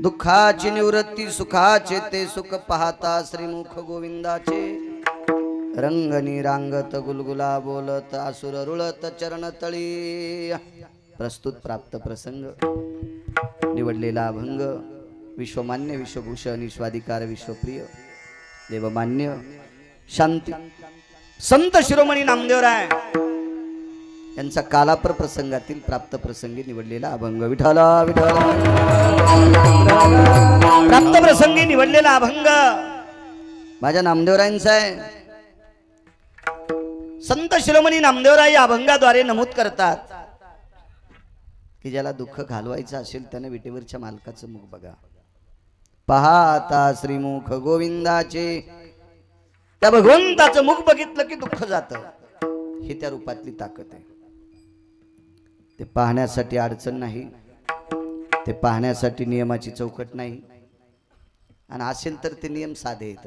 दुःखाची निवृत्ती सुखाचे ते सुख पाहता श्रीमुख गोविंदाचे रंगनी रांगत गुलगुला बोलत असुर रुळत चरण तळी। प्रस्तुत प्राप्त प्रसंग निवडलेला अभंग विश्वमान्य विश्वभूषण विश्वाधिकार विश्वप्रिय देवमान्य शांती संत शिरोमणी नामदेवराय यांचा कालापर प्रसंगातील प्राप्त प्रसंगी निवडलेला अभंग। विठ्ठला विठ्ठला प्राप्त प्रसंगी निवडलेला अभंग माझ्या नामदेवरायांचा आहे। संत शिरोमणी नामदेवराय या अभंगाद्वारे नमूद करतात की ज्याला दुःख घालवायचं असेल त्याने विटेवरच्या मालकाचं मुख बघा। पाहता श्रीमुख गोविंदाचे त्या भगवंताचं मुख बघितलं की दुःख जातं। ही त्या रूपातली ताकद आहे। ते पाहण्यासाठी अडचण नाही, ते पाहण्यासाठी नियमाची चौकट नाही, आणि असेल तर ते नियम साधे आहेत,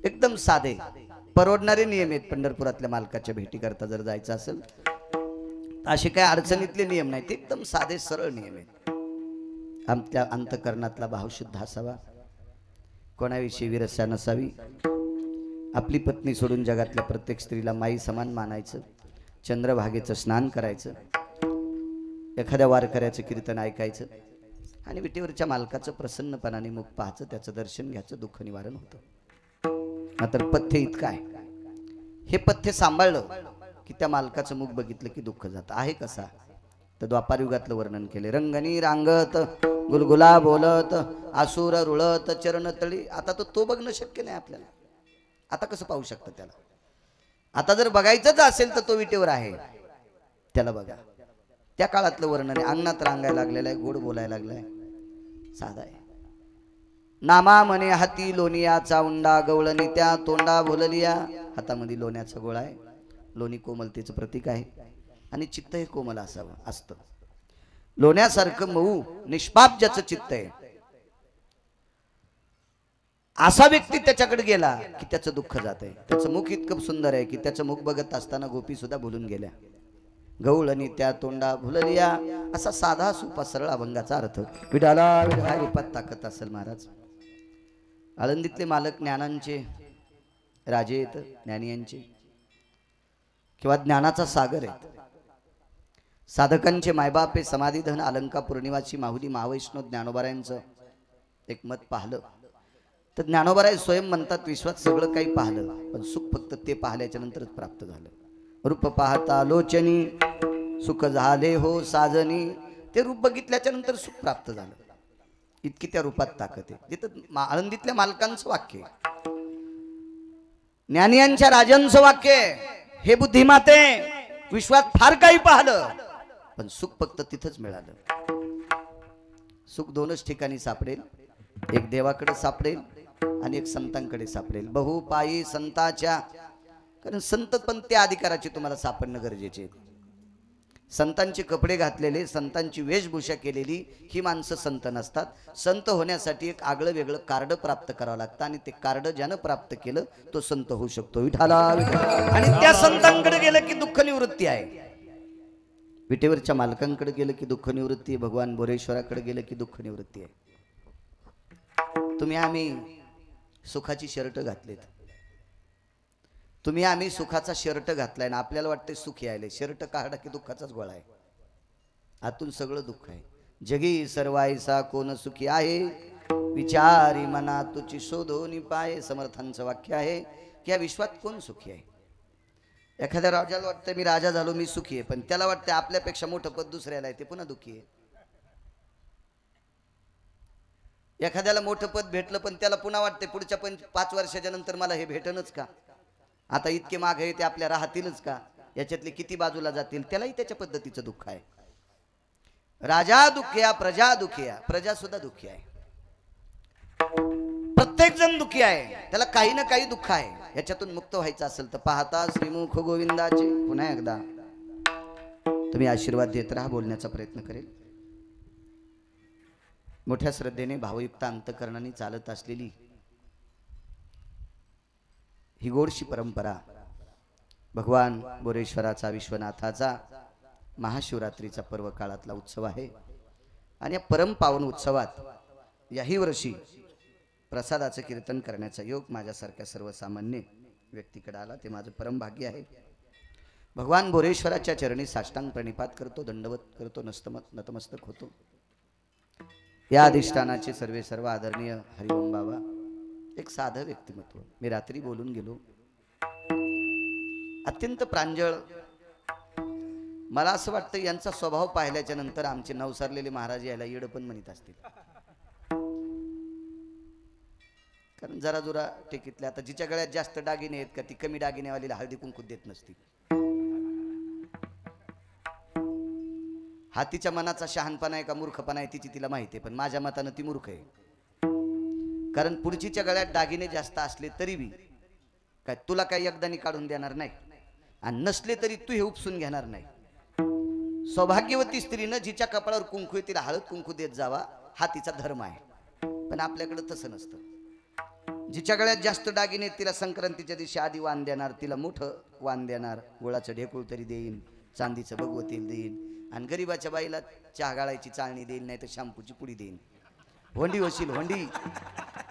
एकदम साधे परवडणारे नियम आहेत। पंढरपुरातल्या मालकाच्या भेटी करता जर जायचं असेल असे काही अडचणीतले नियम नाही, ते एकदम साधे सरळ नियम आहेत। आमच्या अंतकरणातला भाव शुद्ध असावा, कोणाविषयी विरसा नसावी, आपली पत्नी सोडून जगातल्या प्रत्येक स्त्रीला माई समान मानायचं, चंद्रभागेचं स्नान करायचं, एखाद्या वारकऱ्याचं कीर्तन ऐकायचं आणि विटेवरच्या मालकाचं प्रसन्नपणाने मुख पाहायचं, त्याचं दर्शन घ्यायचं, दुःख निवारण होतं। मात्र पथ्य इतकं आहे, हे पथ्य सांभाळलं की त्या मालकाचं मुख बघितलं की दुःख जातं। आहे कसा तर द्वापार युगातलं वर्णन केले। रंगनी रांगत गुलगुला बोलत आसुर रुळत चरण तळी। आता तो बघणं शक्य नाही आपल्याला, आता कसं पाहू शकतं त्याला? आता जर बघायचंच असेल तर तो विटेवर आहे, त्याला बघा। त्या काळातलं वर्णन आहे। अंगणात रांगायला लागलेला आहे, गोड बोलायला लागलाय, साधा आहे। नामा म्हणे हाती लोणियाचा उंडा गवळणी त्या तोंडा भोललिया। हातामध्ये लोण्याचा गोळा आहे, लोणी कोमलतेचं प्रतीक आहे आणि चित्त हे कोमल असावं असतं। लोण्यासारखं मऊ निष्पाप ज्याचं चित्त आहे असा व्यक्ती त्याच्याकडे गेला की त्याचं दुःख जातंय। त्याचं मुख इतकं सुंदर आहे की त्याचं मुख बघत असताना गोपी सुद्धा भुलून गेल्या। गवळणी त्या तोंडा भुललिया असा साधा सोपा सरळ अभंगाचा अर्थ। विठाला विठा रूपात ताकद असेल महाराज। आळंदीतले मालक ज्ञानांचे राजे आहेत, ज्ञानियांचे किंवा ज्ञानाचा सागर आहे। साधकांचे मायबाप हे समाधीधन अलंका पौर्णिमाची माहुली महावैष्णव ज्ञानोबारायांचं एक मत पाहिलं तर ज्ञानोबाराय स्वयं म्हणतात विश्वात सगळं काही पाहिलं पण सुख फक्त ते पाहिल्याच्या नंतरच प्राप्त झालं। रूप पाहता लोचनी सुख झाले हो साजनी। ते रूप बघितल्याच्या नंतर सुख प्राप्त झालं, इतकी त्या रूपात ताकद आहे। तिथं आळंदीतल्या मालकांचं वाक्य, ज्ञानियांच्या राजांचं वाक्य, हे बुद्धिमाते विश्वात फार काही पाहिलं पण सुख फक्त तिथंच मिळालं। सुख दोनच ठिकाणी सापडेल, एक देवाकडे सापडेल आणि एक संतांकडे सापडेल। बहुपायी संताच्या, कारण संत पण त्या अधिकाराचे तुम्हाला सापडणं गरजेचे आहे। संतांचे कपडे घातलेले, संतांची वेशभूषा केलेली ही माणसं संत नसतात। संत होण्यासाठी एक आगळं वेगळं कार्ड प्राप्त करावं लागतं आणि ते कार्ड ज्यानं प्राप्त केलं तो संत होऊ शकतो। विठाला आणि त्या संतांकडे गेलं की दुःख निवृत्ती आहे, विटेवरच्या मालकांकडे गेलं की दुःख निवृत्ती आहे, भगवान बोरेश्वराकडे गेलं की दुःख निवृत्ती आहे। आम्ही सुखाची शर्ट घातलीत, आम्ही सुखाचा शर्ट घातलाय ना, आपल्याला वाटते सुख यायले, शर्ट काढा की दुःखाचाच गोळा आहे, आतून सगळं दुःख आहे। जगी सर्वायसा कोण सुखी आहे, विचारी मना तुची शोधोनी पाय। समर्थांचं वाक्य आहे की या विश्वात कोण सुखी आहे? एखाद्या राजाला वाटतं मी राजा झालो मी सुखी आहे, पण त्याला वाटतं आपल्यापेक्षा मोठं पद दुसऱ्याला आहे, ते पुन्हा दुःखी आहे। एखाद्याला मोठं पद भेटलं पण त्याला पुन्हा वाटते पुढच्या 5 वर्षाच्या नंतर मला हे भेटणच का, आता इतके माग आहे ते आपल्या राहतीलच का, याच्यातले किती बाजूला जातील, त्यालाही त्याच्या पद्धतीचं दुःख आहे। राजा दुःखिया प्रजा दुःखिया, प्रजा सुद्धा दुःखी आहे, प्रत्येक जण दुःखी आहे, त्याला काही ना काही दुःख आहे। याच्यातून मुक्त व्हायचं असेल तर पाहता श्रीमुख गोविंदाचे पुन्हा एकदा तुम्ही आशीर्वाद देत राहा, बोलण्याचा प्रयत्न करेल। मोठ्या श्रद्धेने भावयुक्त अंतकरणाने चालत असलेली ही गोडशी परंपरा भगवान बोरेश्वराचा विश्वनाथाचा महाशिवरात्रीचा पर्व काळातला उत्सव आहे। आणि या परम पावन उत्सवात याही वर्षी प्रसादाचं कीर्तन करण्याचा योग माझ्यासारख्या सर्वसामान्य व्यक्तीकडे आला, ते माझं परम भाग्य आहे. भगवान बोरेश्वराच्या चरणी साष्टांग प्रणिपात करतो, दंडवत करतो, नतमस्तक होतो. या अधिष्ठानाचे सर्व आदरणीय हरिओम बाबा, एक साधं व्यक्तिमत्व. मी रात्री बोलून गेलो, अत्यंत प्रांजळ. मला असं वाटतं यांचा स्वभाव पाहिल्याच्या नंतर आमचे नवसारलेले महाराज यायला येड पण म्हणत असतील, कारण जरा जुरा टेकीतले. आता जिच्या गळ्यात जास्त दागिने आहेत का ती कमी दागिनेवालीला हळदी कुंकू देत नसती. हा तिच्या मनाचा शहाणपणा आहे का मूर्खपणा आहे तिची तिला माहिती आहे, पण माझ्या मतानं ती मूर्ख आहे. कारण पुढचीच्या गळ्यात दागिने जास्त असले तरी बी काय तुला काही एकदानी काढून देणार नाही, आणि नसले तरी तू हे उपसून घेणार नाही. सौभाग्यवती स्त्रीनं जिच्या कपाळावर कुंकू आहे तिला हळद कुंकू देत जावा, हा तिचा धर्म आहे. पण आपल्याकडे तसं नसतं. जिच्या गळ्यात जास्त दागिने तिला संक्रांतीच्या दिवशी आधी वाण देणार, तिला मोठं वाण देणार, गुळाचं ढेकूळ तरी देईन, चांदीचं भगवतील देईन, आणि गरीबाच्या बाईला चहा गाळायची चाळणी देईल, नाही तर शॅम्पूची पुडी देईन. होंडी होशील होंडी,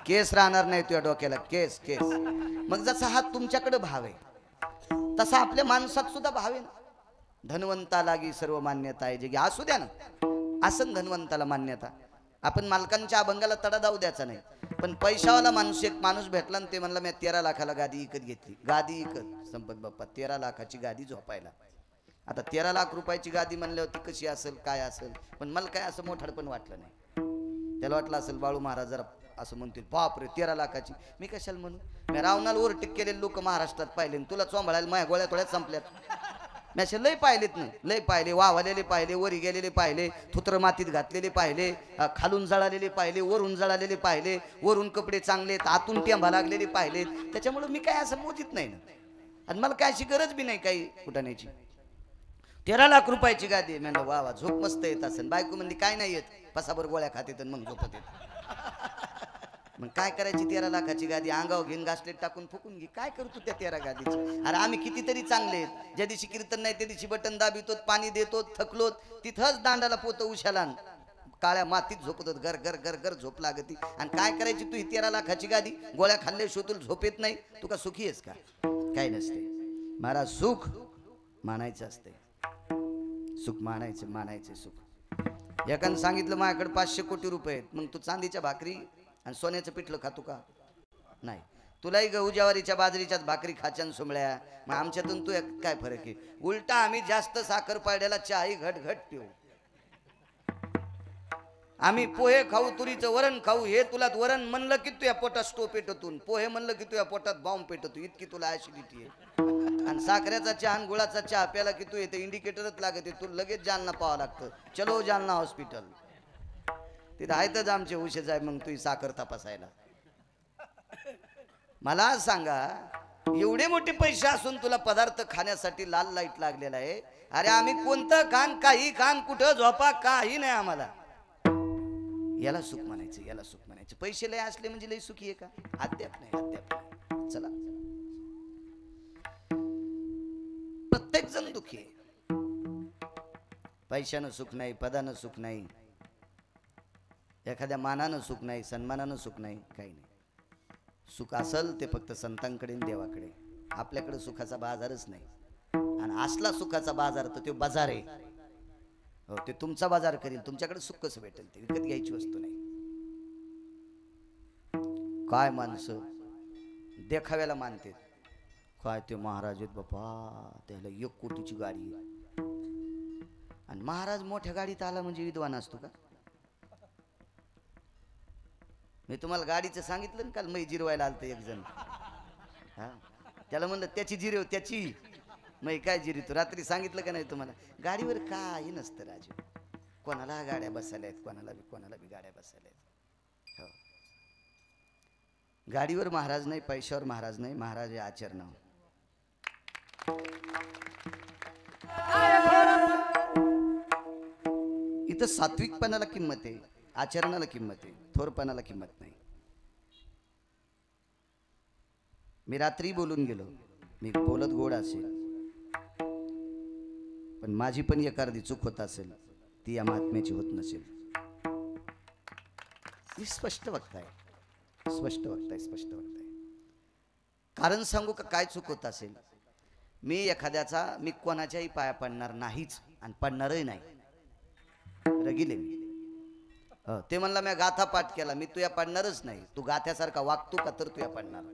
केस राहणार नाही तुझ्या डोक्याला, केस केस. मग जसा हा तुमच्याकडे भाव आहे तसा आपल्या माणसात सुद्धा भाव आहे ना. धनवंता लागी सर्व मान्यता आहे, जे असू द्या ना, असं धनवंताला मान्यता. आपण मालकांच्या अभंगाला तडा जाऊ द्यायचा नाही. पण पैशावाला माणूस, एक माणूस भेटला आणि ते म्हणला मी 13 लाखाला गादी विकत घेतली. गादी विकत, संपत बाप्पा 13 लाखाची गादी झोपायला. आता 13 लाख रुपयाची गादी म्हणल्यावर ती कशी असेल काय असेल, पण मला काय असं मोठाड पण वाटलं नाही. त्याला वाटलं असेल बाळू महाराज जरा असं म्हणतील, बापरे 13 लाखाची, मी कशाला म्हणू. मी रावणाला ओव्हरटेक केलेले लोक महाराष्ट्रात पाहिले, तुला चोंबळायला माझ्या गोळ्या थोड्यात संपल्यात. मी असे लय पाहिलेत ना, लय पाहिले, वावलेले पाहिले, वरी गेलेले पाहिले, थुत्र मातीत घातलेले पाहिले, खालून जळालेले पाहिले, वरून जळालेले पाहिले, वरून कपडे चांगले आतून टेंबा लागलेले पाहिले. त्याच्यामुळे मी काय असं मोजीत नाही ना, आणि मला काय अशी गरज बी नाही काही कुटाण्याची. 13 लाख रुपयाची गादी. म्हणलं वा वा, झोप मस्त येत असेल. बायको म्हणली काय नाही येत, पसाभर गोळ्या खाते तर मग झोपत येत. मग काय करायची 13 लाखाची गादी, अंगावर घेऊन घासलेट टाकून फुकून घे. काय करतो त्या 13 गादीची. अरे आम्ही कितीतरी चांगले आहेत, ज्या दिवशी कीर्तन नाही त्या दिवशी बटन दाबितो, पाणी देतो, थकलो तिथंच दांडाला पोत उशाला काळ्या मातीत झोपत, गर गर गर गर झोप लागती. आणि काय करायची तू ही 13 लाखाची गादी, गोळ्या खाल्ले शोधून झोप येत नाही, तू का सुखी आहेस का. काय नसते महाराज, सुख मानायचं असते. सुख मानायचं, मानायचं सुख. एकानं सांगितलं माझ्याकडे 500 कोटी रुपये आहेत, मग तू चांदीच्या भाकरी आणि सोन्याचं पिठलं खातो का. नाही, तुलाही गहू ज्वारीच्या बाजरीच्याच भाकरी खाच्यान सोमळ्या. मग आमच्यातून तू काय फरक आहे. उलटा आम्ही जास्त साखर पाड्याला चहाही घट घट पिऊ. आम्ही पोहे खाऊ, तुरीचं वरण खाऊ. हे तुला वरण म्हणलं की तुझ्या पोटात स्टो पेटतून, पोहे म्हणलं की तुझ्या पोटात बॉम्ब पेटतो, इतकी तुला ऍसिडिटी आहे. आणि साखरेचा चहा आणि गुळाचा चहा प्याला की तू येते इंडिकेटरच लागते, तू लगेच जालना पाहावं लागतं. चलो जालना हॉस्पिटल, तिथं आहेतच आमचे उशेच आहे मग तुझी साखर तपासायला. मला सांगा, एवढे मोठे पैसे असून तुला पदार्थ खाण्यासाठी लाल लाईट लागलेला आहे. अरे आम्ही कोणतं खान, काही खान, कुठं झोपा, काही नाही आम्हाला. याला सुख म्हणायचं, याला सुख म्हणायचं. पैसे लय असले म्हणजे लय सुखी आहे का. अद्याप नाही, अद्याप नाही. चला, प्रत्येक जण दुखी आहे. पैशानं सुख नाही, पदानं सुख नाही, एखाद्या मानानं सुख नाही, सन्मानानं सुख नाही, काही नाही. सुख असल ते फक्त संतांकडे देवाकडे. आपल्याकडे सुखाचा बाजारच नाही. आणि असला सुखाचा बाजार तर तो बाजार आहे. हो, ते तुमचा बाजार करील, तुमच्याकडे सुख कसं भेटेल. ते विकत घ्यायची वस्तू नाही. काय माणसं देखाव्याला मानते. काय ते महाराज आहेत बापा, त्याला 1 कोटीची गाडी आहे. आणि महाराज मोठ्या गाडीत आला म्हणजे विद्वान असतो का. मी तुम्हाला गाडीचं सांगितलं ना काल, मै जिरवायला आलत एक जण. हा, त्याला म्हणलं त्याची जिरव, त्याची मै काय जिरतो. रात्री सांगितलं का नाही तुम्हाला, गाडीवर काही नसतं राजू. कोणाला गाड्या बसायला आहेत, कोणाला बी गाड्या बसायला आहेत. हो, गाडीवर महाराज नाही, पैशावर महाराज नाही, महाराज आहे आचरणावर. इथं सात्विकपणाला किंमत आहे, आचरणाला किंमत आहे, थोरपणाला किंमत नाही. मी रात्री बोलून गेलो, मी बोलत गोड असेल, पण माझी पण एक अर्धी चूक होत असेल, ती या महात्म्याची होत नसेल. मी स्पष्ट वक्ताय, स्पष्ट वक्ताय, स्पष्ट वक्ताय. कारण सांगू का काय चूक होत असेल. मी एखाद्याचा मी कोणाच्याही पाया पडणार नाहीच आणि पडणारही नाही. रगिले मी ते म्हणला मी गाथा पाठ केला, मी तुया पडणारच नाही. तू गाथ्यासारखा वागतो का तर तुया पडणार.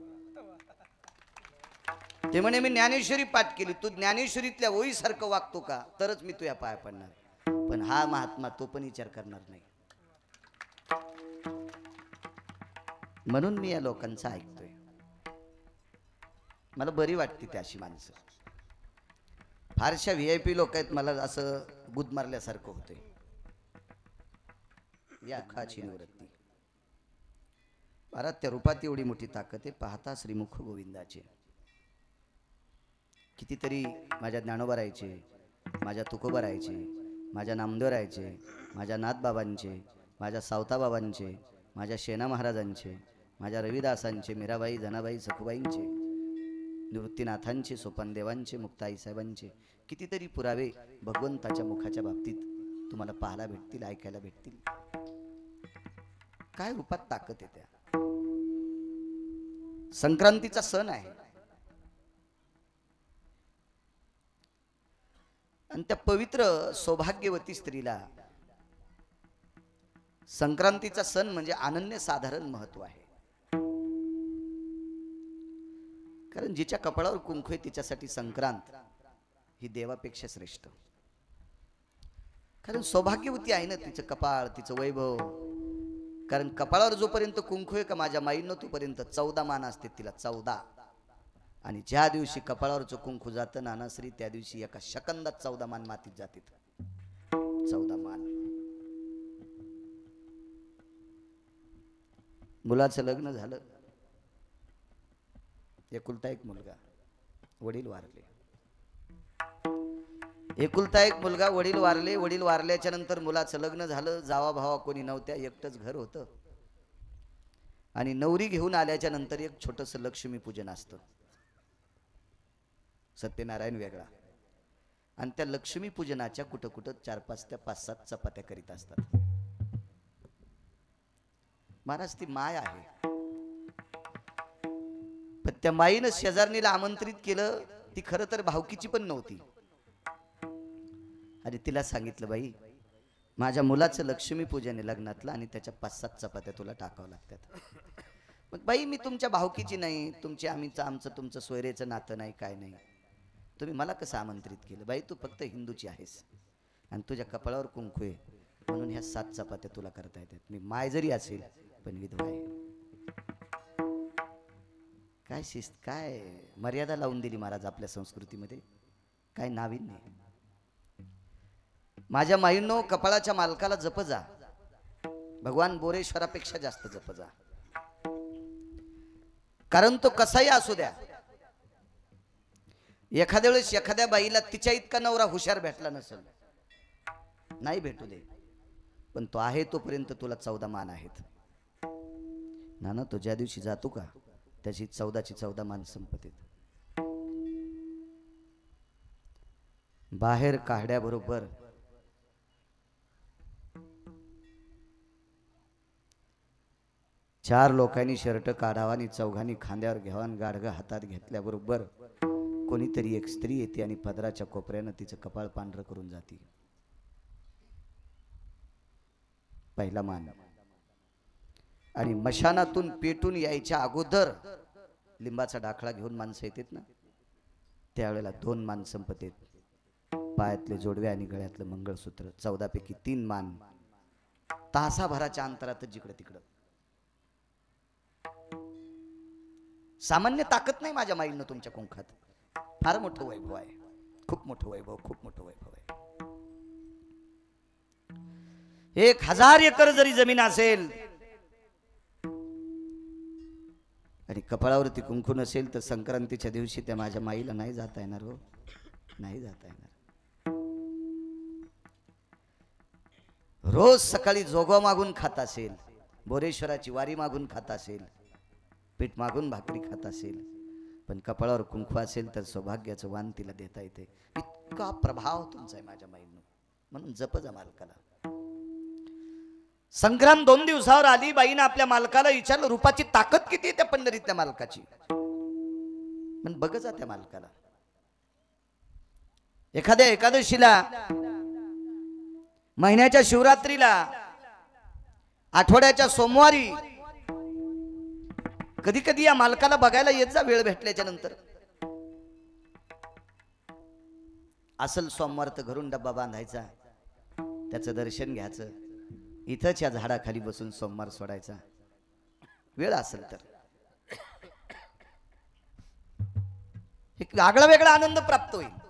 ते म्हणे मी ज्ञानेश्वरी पाठ केली, तू ज्ञानेश्वरीतल्या ओळीसारखं वागतो का तरच मी तुया पाया पडणार. पण हा महात्मा तो पण विचार करणार नाही. म्हणून मी या लोकांचं ऐकतोय. मला बरी वाटते ती अशी माणसं. फारशा VIP लोक आहेत, मला असं बुध मारल्यासारखं होतंय. या खाची निवृत्ती भारत त्या रूपात एवढी मोठी ताकद आहे. पाहता श्रीमुख गोविंदाचे. कितीतरी माझ्या ज्ञानोबा राहायचे, माझ्या तुकोबा राहायचे, माझ्या नामदेव राहायचे, माझ्या नाथबाबांचे, माझ्या सावताबाबांचे, माझ्या शेना महाराजांचे, माझ्या रविदासांचे, मीराबाई, जनाबाई, सखुबाईंचे, निवृत्तीनाथांचे, सोपानदेवांचे, मुक्ताई साहेबांचे कितीतरी पुरावे भगवंताच्या मुखाच्या बाबतीत तुम्हाला पाहायला भेटतील, ऐकायला भेटतील. काय रूपात ताकद आहे त्या. संक्रांतीचा सण आहे आणि त्या पवित्र सौभाग्यवती स्त्रीला संक्रांतीचा सण म्हणजे अनन्यसाधारण महत्व आहे. कारण जिच्या कपाळावर कुंकू आहे तिच्यासाठी संक्रांत ही देवापेक्षा श्रेष्ठ. कारण सौभाग्यवती आहे ना, तिचं कपाळ, तिचं वैभव. कारण कपाळावर जोपर्यंत कुंकू आहे का माझ्या माईनं तोपर्यंत 14 मान असते तिला, 14. आणि ज्या दिवशी कपाळावरचं कुंकू जातं नानाश्री त्या दिवशी एका सेकंदात 14 मान मातीत जाते. 14 मान. मुलाचं लग्न झालं, एकुलता एक मुलगा, वडील वारले. एकुलता एक मुलगा, वडील वारले. वडील वारल्याच्या नंतर मुलाचं लग्न झालं. जावा भावा कोणी नव्हत्या, एकटंच घर होतं. आणि नवरी घेऊन आल्याच्या नंतर एक छोटंसं लक्ष्मीपूजन असतं. सत्यनारायण वेगळा. आणि त्या लक्ष्मीपूजनाच्या कुठं कुठं 4-5 त्या 5-7 चपात्या करीत असतात. महाराज ती माय आहे. पण त्या माईनं शेजारणीला आमंत्रित केलं. ती खरं तर भावकीची पण नव्हती. आणि तिला सांगितलं बाई माझ्या मुलाचं लक्ष्मीपूजन आहे लग्नातलं आणि त्याच्या 5-7 चपात्या तुला टाकावं लागतात. मग बाई मी तुमच्या भावकीची नाही, तुमची आमचं तुमचं सोयरेचं नातं नाही, काय नाही, तुम्ही मला कसं आमंत्रित केलं. बाई तू फक्त हिंदूची आहेस आणि तुझ्या कपाळावर कुंकू आहे म्हणून ह्या 7 चपात्या तुला करता येतात. मी माय जरी असेल पण विधवा आहे. काय शिस्त, काय मर्यादा लावून दिली महाराज आपल्या संस्कृतीमध्ये. काय नाविन्य. माझ्या माईंनो कपाळाच्या मालकाला जप जा. भगवान बोरेश्वरापेक्षा जास्त जप जा. कारण तो कसाही असू द्या. एखाद्या वेळेस एखाद्या बाईला तिच्या इतका नवरा हुशार भेटला नसेल, नाही भेटू दे, पण तो आहे तोपर्यंत तुला 14 मान आहेत. नाना तो ज्या दिवशी जातो का त्याची 14ची 14 मान संपत्तीत. बाहेर काढ्याबरोबर चार लोकांनी शर्ट काढावा आणि चौघांनी खांद्यावर घ्यावा आणि गाडगं हातात घेतल्याबरोबर कोणीतरी एक स्त्री येते आणि पदराच्या कोपऱ्यानं तिचं कपाळ पांढरं करून जाते. पहिला मान. आणि मशानातून पेटून यायच्या अगोदर लिंबाचा डाखळा घेऊन माणसं येतात ना, त्यावेळेला 2 मान संपतेत. पायातले जोडवे आणि गळ्यातलं मंगळसूत्र. 14 पैकी 3 मान तासाभराच्या अंतरात जिकडं तिकडं. सामान्य ताकद नाही माझ्या माईंना तुमच्या कुंखात. फार मोठं वैभव आहे, खूप मोठं वैभव, खूप मोठं वैभव आहे. 1000 एकर जरी जमीन असेल आणि कपाळावरती कुंकू नसेल तर संक्रांतीच्या दिवशी त्या माझ्या माईला नाही जाता येणार. हो, नाही जाता येणार. रोज सकाळी जोगवा मागून खात असेल, बोरेश्वराची वारी मागून खात असेल, पीठ मागून भाकरी खात असेल, पण कपाळावर कुंकू असेल तर सौभाग्याचं वाण तिला देता येते. इतका प्रभाव तुमचा आहे माझ्या माईंनो. म्हणून जप जा मालकाला. संक्रांत 2 दिवसावर आली. बाईनं आपल्या मालकाला विचारलं, रूपाची ताकद किती आहे त्या पंढरीतल्या मालकाची. पण बघ जा त्या मालकाला. एखाद्या एकादशीला, महिन्याच्या शिवरात्रीला, आठवड्याच्या सोमवारी कधी कधी या मालकाला बघायला येत जा वेळ भेटल्याच्या नंतर. असल सोमवार तर घरून डब्बा बांधायचा, त्याचं दर्शन घ्यायचं, इथंच या झाडाखाली बसून सोमवार सोडायचा. वेळ असेल तर एक आगळा वेगळा आनंद प्राप्त होईल.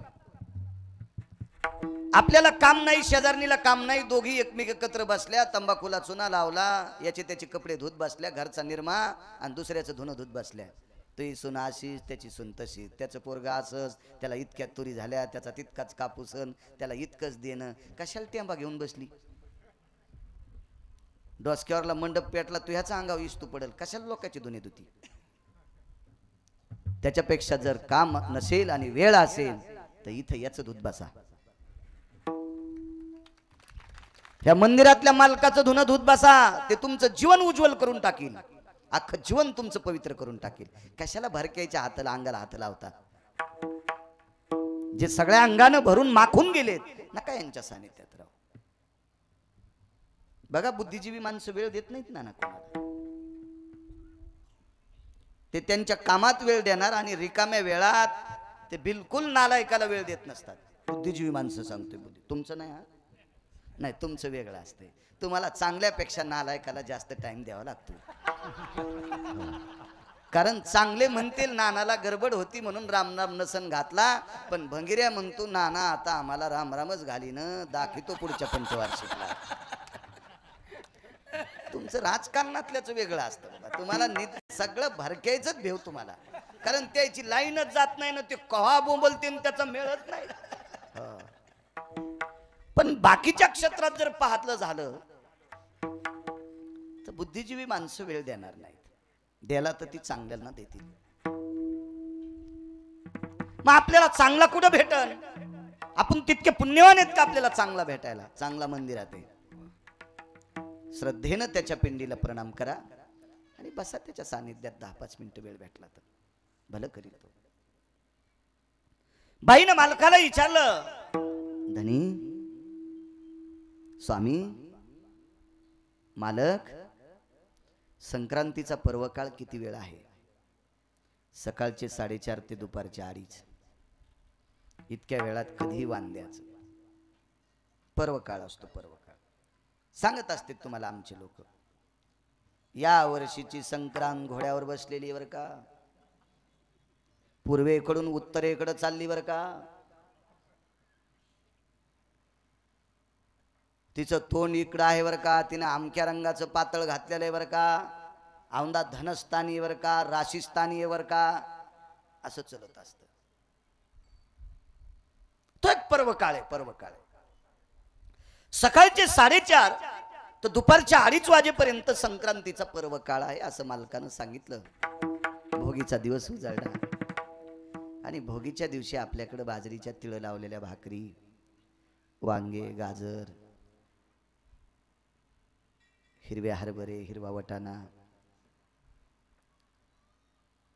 आपल्याला काम नाही, शेजारणीला काम नाही, दोघी एकमेक एकत्र बसल्या, तंबाखूला चुना लावला, याचे त्याचे कपडे धुत बसल्या, घरचा निरमा आणि दुसऱ्याचं धुणं धुत बसल्या. तुही सून अशीच, त्याची सून तशीच, त्याचं पोरगा असंच, त्याला इतक्यात तुरी झाल्या, त्याचा तितकाच कापूसन, त्याला इतकंच देणं. कशाला टेंबा घेऊन बसली? डोसक्यावरला मंडप पेटला, तू ह्याचा अंगावर इस्तू पडेल, कशाला लोकांची धुणे धुती? त्याच्यापेक्षा जर काम नसेल आणि वेळ असेल तर इथं याचं धुत बसा. या मंदिरातल्या मालकाचं धुणं धुत बसा. ते तुमचं जीवन उज्ज्वल करून टाकील, अख्खं जीवन तुमचं पवित्र करून टाकील. कशाला भरक्याच्या हाताला अंगाला हात लावता? जे सगळ्या अंगानं भरून माखून गेलेत नका यांच्या सानिध्यात राहू. बघा, बुद्धिजीवी माणसं वेळ देत नाहीत ना कोणाला. ते त्यांच्या कामात वेळ देणार आणि रिकाम्या वेळात ते बिलकुल नालायकाला वेळ देत नसतात. बुद्धिजीवी माणसं सांगतोय. तुमचं नाही, हा नाही, तुमचं वेगळं असते. तुम्हाला चांगल्यापेक्षा नालायकाला जास्त टाइम द्यावा लागतो. कारण चांगले म्हणतील नानाला गडबड होती म्हणून रामराम नसन घातला, पण भंगिऱ्या म्हणतो नाना आता आम्हाला रामरामच घालीन, दाखवतो पुढच्या पंचवार्षिकला. तुमचं राजकारणातल्याच वेगळं असतं. तुम्हाला सगळं भरक्यायचंच भेव तुम्हाला, कारण त्याची लाईनच जात नाही ना, ते कव्हा बोंबलते त्याचा मेळच नाही. पण बाकीच्या क्षेत्रात जर पाहतलं झालं तर बुद्धिजीवी माणसं वेळ देणार नाहीत. द्याला तर ती चांगल्याला देतील. मग आपल्याला चांगला कुठं भेटल? आपण तितके पुण्यवान आहेत का आपल्याला चांगला भेटायला? चांगला मंदिरात आहे, श्रद्धेनं त्याच्या पिंडीला प्रणाम करा आणि बसा त्याच्या सानिध्यात. 10-5 मिनिटं वेळ भेटला तर भलं करील तो. बाईनं मालकाला विचारलं, धनी, स्वामी, मालक, संक्रांतीचा पर्वकाळ किती वेळ आहे? सकाळचे 4:30 ते दुपारचे 2:30. इतक्या वेळात कधीही वांद्याचं पर्वकाळ असतो. पर्वकाळ सांगत असते तुम्हाला आमचे लोक. या वर्षीची संक्रांत घोड्यावर बसलेली बर का, पूर्वेकडून उत्तरेकडे चालली बर का. तिचं तोंड इकडं आहे बर का, तिनं अमक्या रंगाचं पातळ घातलेलं आहे बर का, औंदा धनस्थानी बर का, राशीस्थानी आहे बर का, असं चलत असतं. तो एक पर्वकाळ आहे. पर्वकाळ सकाळचे 4:30 तर दुपारच्या 2:30 वाजेपर्यंत संक्रांतीचा पर्वकाळ आहे असं मालकानं सांगितलं. भोगीचा दिवस उजाडला आणि भोगीच्या दिवशी आपल्याकडे बाजरीच्या तिळ लावलेल्या भाकरी, वांगे, गाजर, हिरवे हरभरे, हिरवा वटाणा,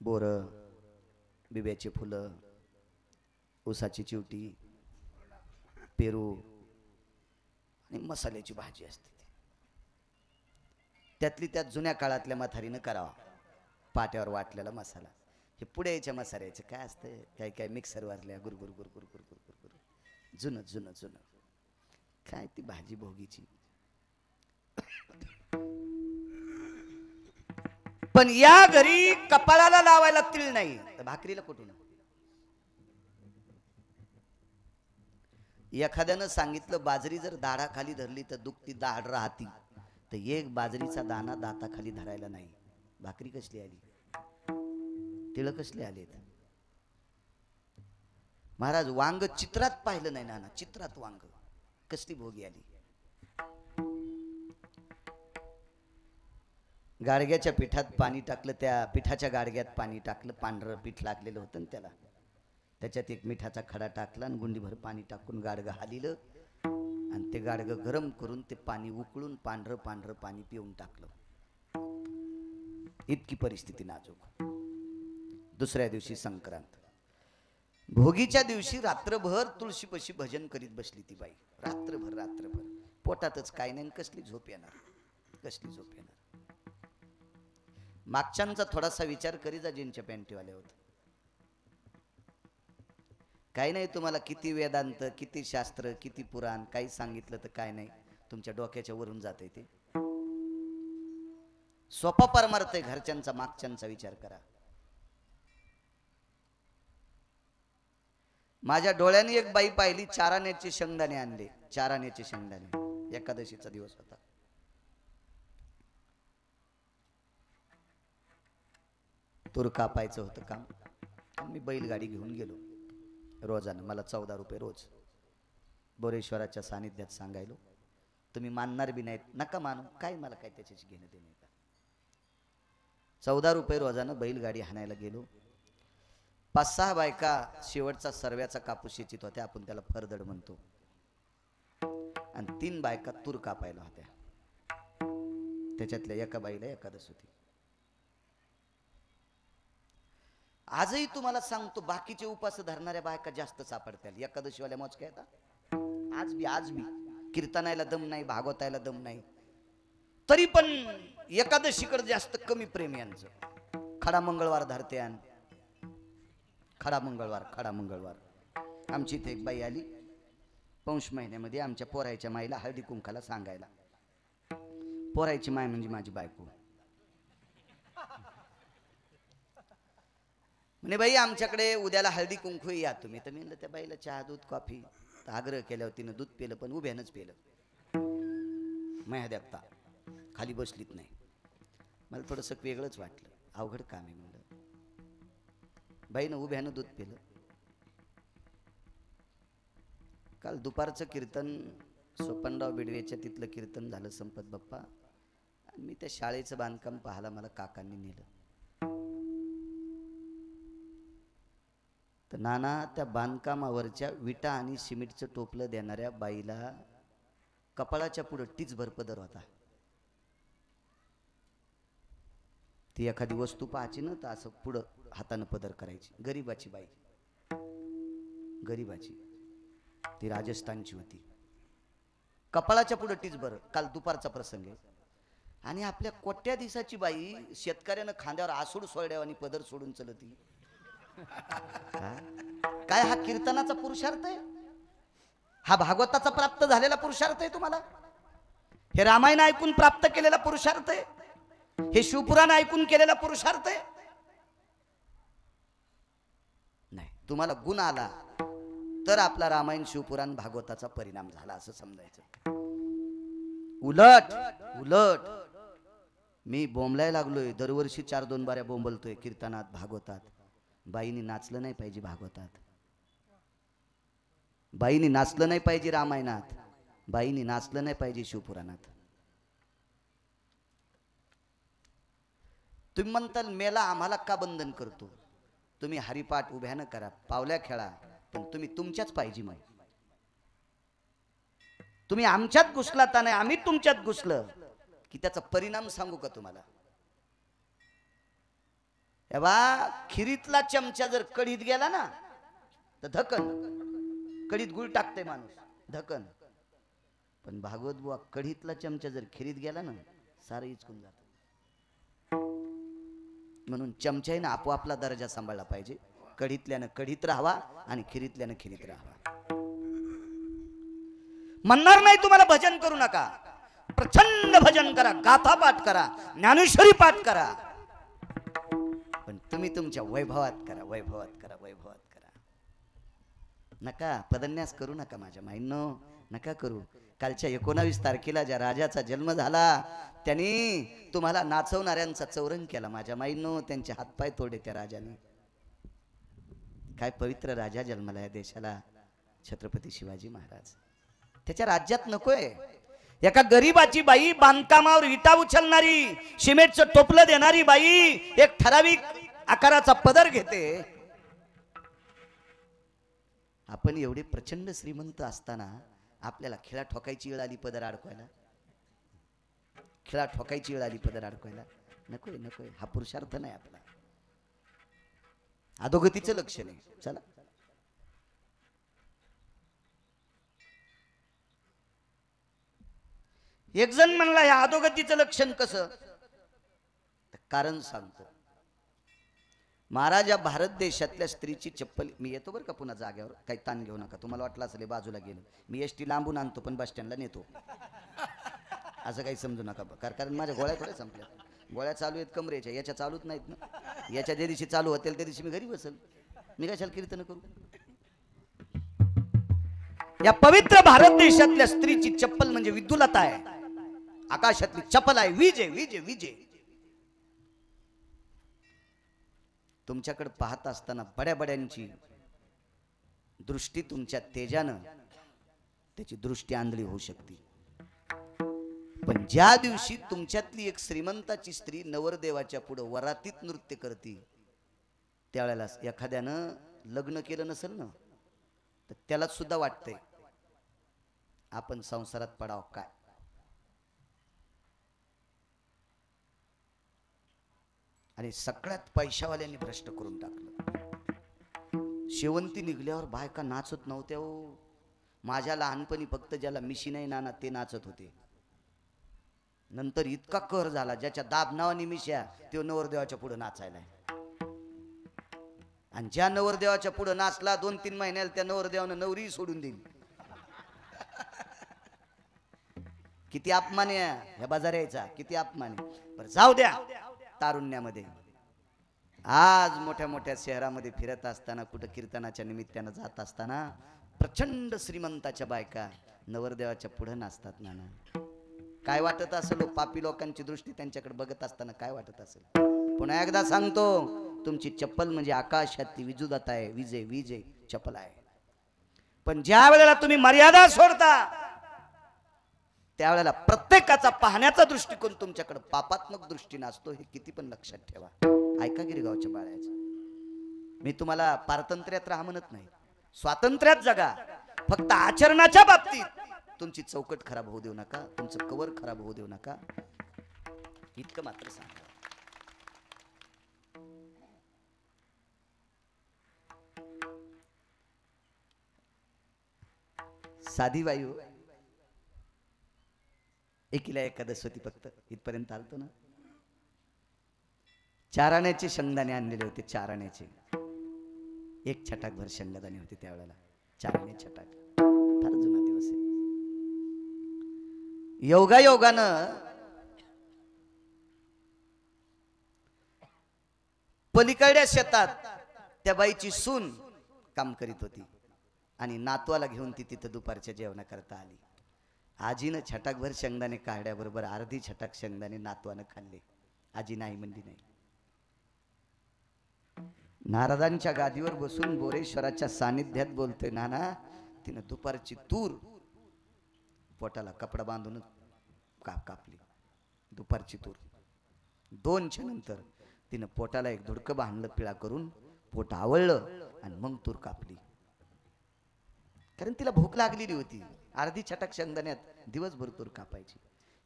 बोर, बिब्याची फुलं, ऊसाची चिवटी, पेरू आणि मसाल्याची भाजी असते. त्यातली त्यात जुन्या काळातल्या म्हातारीनं करावा, पाट्यावर वाटलेला मसाला. हे पुढे यायच्या मसाल्याचं काय असतं, काय काय मिक्सर वारल्या गुरगुर गुरगुर गुरगुर गुरगुर, जुनं जुनं जुनं काय ती भाजी भोगीची. पण या घरी कपाळाला लावायला तीळ नाही तर भाकरीला कुठून? एखाद्यानं सांगितलं बाजरी जर दाढाखाली धरली तर दुखती दाढ राहती, तर एक बाजरीचा दाना दाताखाली धरायला नाही. भाकरी कसली आली? तिळ कसले आलेत? महाराज, वांग चित्रात पाहिलं नाही नाना, चित्रात वांग कसली भोगी आली? गाडग्याच्या पिठात पाणी टाकलं, त्या पिठाच्या गाडग्यात पाणी टाकलं, पांढरं पीठ लागलेलं होतं ना त्याला, त्याच्यात एक मिठाचा खडा टाकला आणि गुंडीभर पाणी टाकून गाडगं हालिलं आणि ते गाडगं गरम करून ते पाणी उकळून पांढरं पांढरं पाणी पिऊन टाकलं. इतकी परिस्थिती नाजूक. दुसऱ्या दिवशी संक्रांत. भोगीच्या दिवशी रात्रभर तुळशीपाशी भजन करीत बसली ती बाई. रात्रभर पोटातच काय नाही, कसली झोप येणार, कसली झोप येणार. मागच्यांचा थोडासा विचार करी जा ज्यांच्या पॅन्टीवाले होत. काही नाही, तुम्हाला किती वेदांत, किती शास्त्र, किती पुराण काही सांगितलं तर काय नाही, तुमच्या डोक्याच्या वरून जाते ते. सोपा परमार्थ आहे. घरच्यांचा मागच्यांचा विचार करा. माझ्या डोळ्याने एक बाई पाहिली, चाराण्याचे शेंगदाणे आणले. चाराण्याचे शेंगदाणे, एकादशीचा दिवस होता. तूर कापायचं होतं काम. मी बैलगाडी घेऊन गेलो. रोजानं मला 14 रुपये रोज. बोरेश्वराच्या सानिध्यात सांगायलो. तुम्ही मानणार बी नाहीत, नका मानू, काय मला काय त्याच्याशी घेणं देणं का. 14 रुपये रोजानं बैलगाडी हाणायला गेलो. 5-6 बायका शेवटचा सर्व्याचा कापूस येचित होत्या, आपण त्याला फरदड म्हणतो. आणि 3 बायका तूर कापायला होत्या. त्याच्यातल्या एका बाईला एकादश होती. आजही तुम्हाला सांगतो, बाकीचे उपास धरणाऱ्या बायका जास्त सापडतील. एकादशीवाल्या मोजक्या येतात. आज बी कीर्तनायला दम नाही, भागवतायला दम नाही, तरी पण एकादशीकडे जास्त कमी प्रेम यांचं. खडा मंगळवार धरते. खडा मंगळवार. आमची इथे एक बाई आली पौष महिन्यामध्ये आमच्या पोरायच्या माईला हळदी कुंकाला सांगायला. पोरायची माय म्हणजे माझी बायको. म्हणे बाई आमच्याकडे उद्याला हळदी कुंकू या तुम्ही. तर मी म्हणलं त्या बाईला चहा दूध कॉफी आग्रह केल्यावर तिनं दूध पिलं, पण उभ्यानंच पिलं. देखता खाली बसलीत नाही. मला थोडंसं वेगळंच वाटलं, अवघड काम आहे म्हणलं. बाईनं उभ्यानं दूध पिलं. काल दुपारचं कीर्तन सोपनराव बिडवेच्या तिथलं कीर्तन झालं संपत बाप्पा. आणि मी त्या शाळेचं बांधकाम पाहायला मला काकांनी नेलं. तर नाना त्या बांधकामावरच्या विटा आणि सिमेंटचं टोपलं देणाऱ्या बाईला कपाळाच्या पुढं टीचभर पदर होता. ती एखादी वस्तू पाहायची ना तर असं पुढं हातानं पदर करायची. गरीबाची बाई, गरीबाची. ती राजस्थानची होती. कपाळाच्या पुढं टीचभर. काल दुपारचा प्रसंग आहे. आणि आपल्या कोट्या दिवसाची बाई शेतकऱ्यानं खांद्यावर आसूड सोडल्यावर आणि पदर सोडून चलती. काय हा कीर्तनाचा पुरुषार्थ आहे? हा भागवताचा प्राप्त झालेला पुरुषार्थ आहे तुम्हाला? हे रामायण ऐकून प्राप्त केलेला पुरुषार्थ आहे? हे शिवपुराण ऐकून केलेला पुरुषार्थ आहे? नाही. तुम्हाला गुण आला तर आपला रामायण शिवपुराण भागवताचा परिणाम झाला असं समजायचं. उलट मी बोंबलायला लागलोय. दरवर्षी 4-2 बाऱ्या बोंबलतोय कीर्तनात, भागवतात. बाईनी नाचलं नाही पाहिजे भागवतात. बाईनी नाचलं नाही पाहिजे रामायणात. बाईनी नाचलं नाही पाहिजे शिवपुराणात. तुम्ही म्हणताल मेला आम्हाला का बंधन करतो? तुम्ही हरिपाठ उभ्यानं करा, पावल्या खेळा, पण तुम्ही तुमच्याच पाहिजे. मग तुम्ही आमच्यात घुसलात नाही, आम्ही तुमच्यात घुसलं की त्याचा परिणाम सांगू का तुम्हाला? एव्हा खिरीतला चमचा जर कढीत गेला ना तर धकन. कढीत गुळ टाकते माणूस, धकन. पण भागवत बुवा कढीतला चमचा जर खिरीत गेला ना सारं इचकून जात. म्हणून चमच्याने आपोआपला दर्जा सांभाळला पाहिजे. कढीतल्यानं कढीत राहावा आणि खिरीतल्यानं खिरीत राहावा. म्हणणार नाही तुम्हाला भजन करू नका, प्रचंड भजन करा, गाथा पाठ करा, ज्ञानेश्वरी पाठ करा, पण तुम्ही तुमच्या वैभवात करा, वैभवात करा, वैभवात करा. नका पदन्यास करू नका माझ्या माईंनो, नका करू. कालच्या 19 तारखेला ज्या राजाचा जन्म झाला त्यांनी तुम्हाला नाचवणाऱ्यांचा चौरंग केला माझ्या माईंनो. त्यांचे हातपाय तोडे त्या राजाने. काय पवित्र राजा जन्मला या देशाला, छत्रपती शिवाजी महाराज. त्याच्या राज्यात नकोय एका गरीबाची बाई, बांधकामावर विटा उचलणारी, सिमेंटचं टोपलं देणारी बाई एक ठराविक आकाराचा पदर घेते. आपण एवढे प्रचंड श्रीमंत असताना आपल्याला खिळा ठोकायची वेळ आली पदर अडकवायला, खिळा ठोकायची वेळ आली पदर अडकवायला. नकोय नकोय, हा पुरुषार्थ नाही आपला, अधोगतीचं लक्षण आहे. चला एक जण म्हणला ह्या अधोगतीचं लक्षण कसं, कारण सांगतो. महाराज, या भारत देशातल्या स्त्रीची चप्पल, मी येतो बरं का पुन्हा जाग्यावर, काही ताण घेऊ नका. तुम्हाला वाटलं असेल बाजूला गेलो, मी एसटी लांबून आणतो पण बस स्टँडला नेतो, असं काही समजू नका. कारण माझ्या गोळ्या थोड्या संपल्या, गोळ्या चालू आहेत कमरेच्या, याच्या चालूच नाहीत ना. याच्या ज्या दिवशी चालू होतील त्या दिवशी मी घरी बसल, मी कशाला कीर्तन करू. या पवित्र भारत देशातल्या स्त्रीची चप्पल म्हणजे विद्युलता आहे, आकाशातली चप्पल आहे, वीज आहे, वीज आहे, वीज आहे. तुमच्याकडे पाहत असताना बड्या बड्यांची दृष्टी तुमच्या तेजानं त्याची दृष्टी आंधळी होऊ शकते. पण ज्या दिवशी तुमच्यातली एक श्रीमंताची स्त्री नवरदेवाच्या पुढे वरातीत नृत्य करते, त्यावेळेला एखाद्यानं लग्न केलं नसेल ना, तर त्याला सुद्धा वाटतंय आपण संसारात पडाव काय. आणि सगळ्यात पैशावाल्यांनी भ्रष्ट करून टाकलं. शेवंती निघल्यावर बायका नाचत नव्हत्या हो. माझ्या लहानपणी फक्त ज्याला मिशी नाही नाना ते नाचत होते. नंतर इतका कहर झाला, ज्याच्या दाब नावानी मिश्या तो नवरदेवाच्या पुढे नाचायला. आणि ज्या नवरदेवाच्या पुढे नाचला 2-3 महिन्याला त्या नवरदेवानं नवरी सोडून दिली. किती अपमान आहे ह्या बाजाराचा, किती अपमान आहे. बरं जाऊ द्या. तारुण्यामध्ये आज मोठ्या मोठ्या शहरामध्ये फिरत असताना, कुठं कीर्तनाच्या निमित्तानं जात असताना प्रचंड श्रीमंताच्या बायका नवरदेवाच्या पुढे नाचतात नाना. काय वाटत असेल, पापी लोकांची दृष्टी त्यांच्याकडे बघत असताना काय वाटत असेल. पुन्हा एकदा सांगतो, तुमची चप्पल म्हणजे आकाशातली विद्युलता आहे, विजे विजे चप्पल आहे. पण ज्या वेळेला तुम्ही मर्यादा सोडता त्यावेळेला प्रत्येकाचा पाहण्याचा दृष्टिकोन तुमच्याकडे पापात्मक दृष्टीने असतो, हे किती पण लक्षात ठेवा. ऐका गिरगावच्या बाळाचं, मी तुम्हाला पारतंत्र्यात राहा म्हणत नाही, स्वातंत्र्यात जगा. फक्त आचरणाच्या बाबतीत तुमची चौकट खराब होऊ देऊ नका, तुमचं कवर खराब होऊ देऊ नका, इतकं मात्र सांगा. साधी वायू एकीला एकादश होती, फक्त इथपर्यंत आलतो ना. 4 आण्याचे शेंगदाणे आणलेले होते, 4 आण्याचे 1 छटाकभर शेंगदाणे होते त्यावेळेला. 4 आणे छटाक, फार जुना दिवस आहे. योगायोगानं पलीकडच्या शेतात त्या बाईची सून काम करीत होती आणि नातवाला घेऊन ती तिथं दुपारच्या जेवणाकरता आली. आजीनं छटाकभर शेंगदाणे काढल्याबरोबर अर्धी छटाक शेंगदाणे नातवानं खाल्ले. आजी नाही म्हणली नाही. नारदांच्या गादीवर बसून बोरेश्वराच्या सानिध्यात बोलतोय, नाना तिनं दुपारची तूर पोटाला कपडा बांधून कापली. दुपारची तूर 2च्या नंतर तिनं पोटाला एक धुडकं बांधलं, पिळा करून पोट आवळलं आणि मग तूर कापली. कारण तिला भूक लागलेली होती. अर्धी छटाक शेंगदाण्यात दिवसभर तूर कापायची.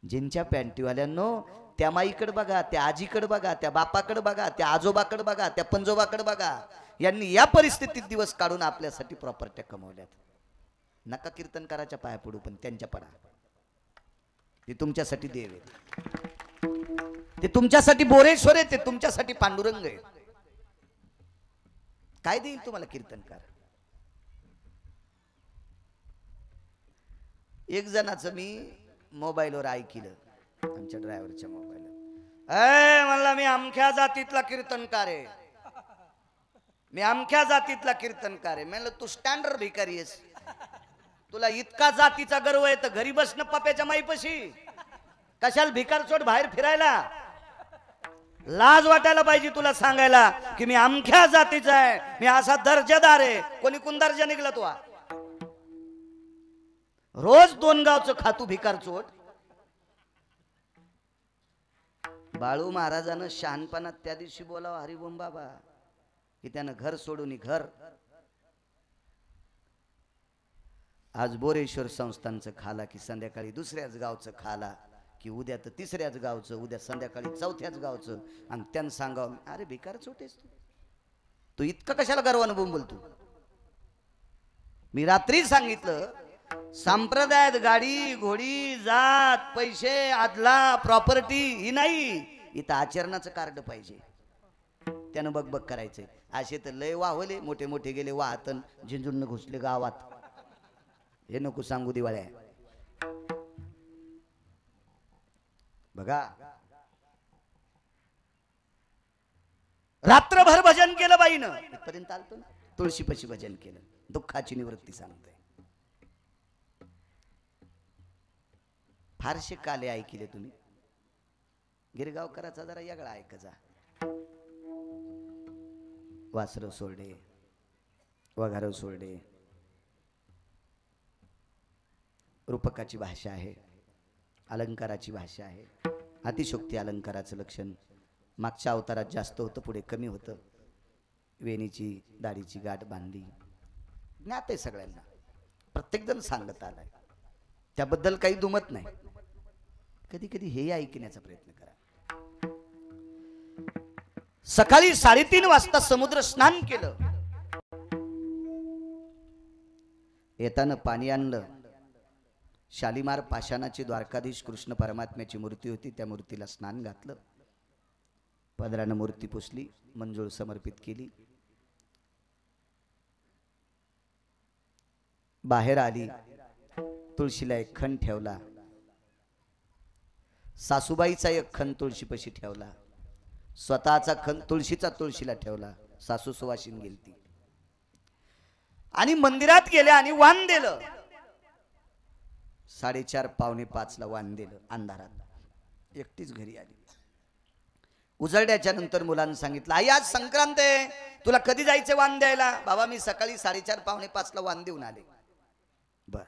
ज्यांच्या पॅन्टीवाल्यांनो, त्या माईकडे बघा, त्या आजीकडे बघा, त्या बापाकडे बघा, त्या आजोबाकडे बघा, त्या पंजोबाकडे बघा. यांनी या परिस्थितीत दिवस काढून आपल्यासाठी प्रॉपर्ट्या कमवल्यात. नका कीर्तनकाराच्या पाया पडू, पण त्यांच्या पडा. ते तुमच्यासाठी देव आहे, ते तुमच्यासाठी बोरेश्वर आहे, ते तुमच्यासाठी पांडुरंग आहे. काय देईल तुम्हाला कीर्तनकार? एक जणाचं मी मोबाईलवर ऐकलं, आमच्या ड्रायव्हरच्या मोबाईलवर. म्हणला मी अमख्या जातीतला कीर्तनकार आहे, मी अमख्या जातीतला कीर्तनकार आहे. म्हणलं तू स्टँडर्ड भिकारी आहेस, तुला इतका जातीचा गर्व आहे तर घरी बसणं पप्याच्या माईपाशी, कशाला भिकार चोट बाहेर फिरायला? लाज वाटायला पाहिजे तुला सांगायला की मी अमख्या जातीचा आहे, मी असा दर्जादार आहे. कोणी कोण दर्जा निघला तो? रोज 2 गावचं खातू भिकार चोट. बाळू महाराजानं शहाणपणात त्या दिवशी बोलावं हरिबोम बाबा, की त्यानं घर सोडून घर आज बोरेश्वर संस्थानचं खाला की संध्याकाळी दुसऱ्याच गावचं खाला की उद्या तर तिसऱ्याच गावचं, उद्या संध्याकाळी चौथ्याच गावचं, आणि त्यांना सांगावं अरे बेकार छोटेस तू इतकं कशाला गर्वानं बोंबलतो. मी रात्री सांगितलं संप्रदायात गाडी घोडी जात पैसे आदला प्रॉपर्टी ही नाही, इथं आचरणाचं कार्ड पाहिजे. त्यानं बघ बघ करायचंय. असे तर लय वाहवले, मोठे मोठे गेले वाहतन झिंजुन घुसले गावात. हे नको सांगू दिवाळ्या. बघा रात्रभर भजन केलं बाईनं, इथपर्यंत आलतो ना. तुळशीपाशी भजन केलं, दुःखाची निवृत्ती सांगतोय. फारसे काले ऐकले तुम्ही. गिरगावकराचा जरा यागळा ऐक जा. वासरं सोडे, वघारं सोडे, रूपकाची भाषा आहे, अलंकाराची भाषा आहे. अतिशोक्ती अलंकाराचं लक्षण मागच्या अवतारात जास्त होतं, पुढे कमी होतं. वेणीची दाढीची गाठ बांधली, ज्ञात आहे सगळ्यांना, प्रत्येक जण सांगत आलाय, त्याबद्दल काही दुमत नाही. कधी कधी हे ऐकण्याचा प्रयत्न करा. सकाळी 3:30 वाजता समुद्र स्नान केलं, येताना पाणी आणलं. शालिमार पाषाणाची द्वारकाधीश कृष्ण परमात्म्याची मूर्ती होती, त्या मूर्तीला स्नान घातलं. पदरानं मूर्ती पुसली, मंजूळ समर्पित केली. बाहेर आली, तुळशीला एक खण ठेवला. सासूबाईचा एक खण तुळशीपाशी ठेवला, स्वतःचा खण तुळशीचा तुळशीला ठेवला. सासू सुवासिन गेलती आणि मंदिरात गेल्या आणि वाण दिलं. 4:30 पावणे 5 ला वाण दिलं अंधारात. एकटीच घरी आली. उजळड्याच्या नंतर मुलांनी सांगितलं आई आज संक्रांत आहे, तुला कधी जायचे वाण द्यायला? बाबा मी सकाळी 4:30 पावणे 5 ला वाण देऊन आले. बर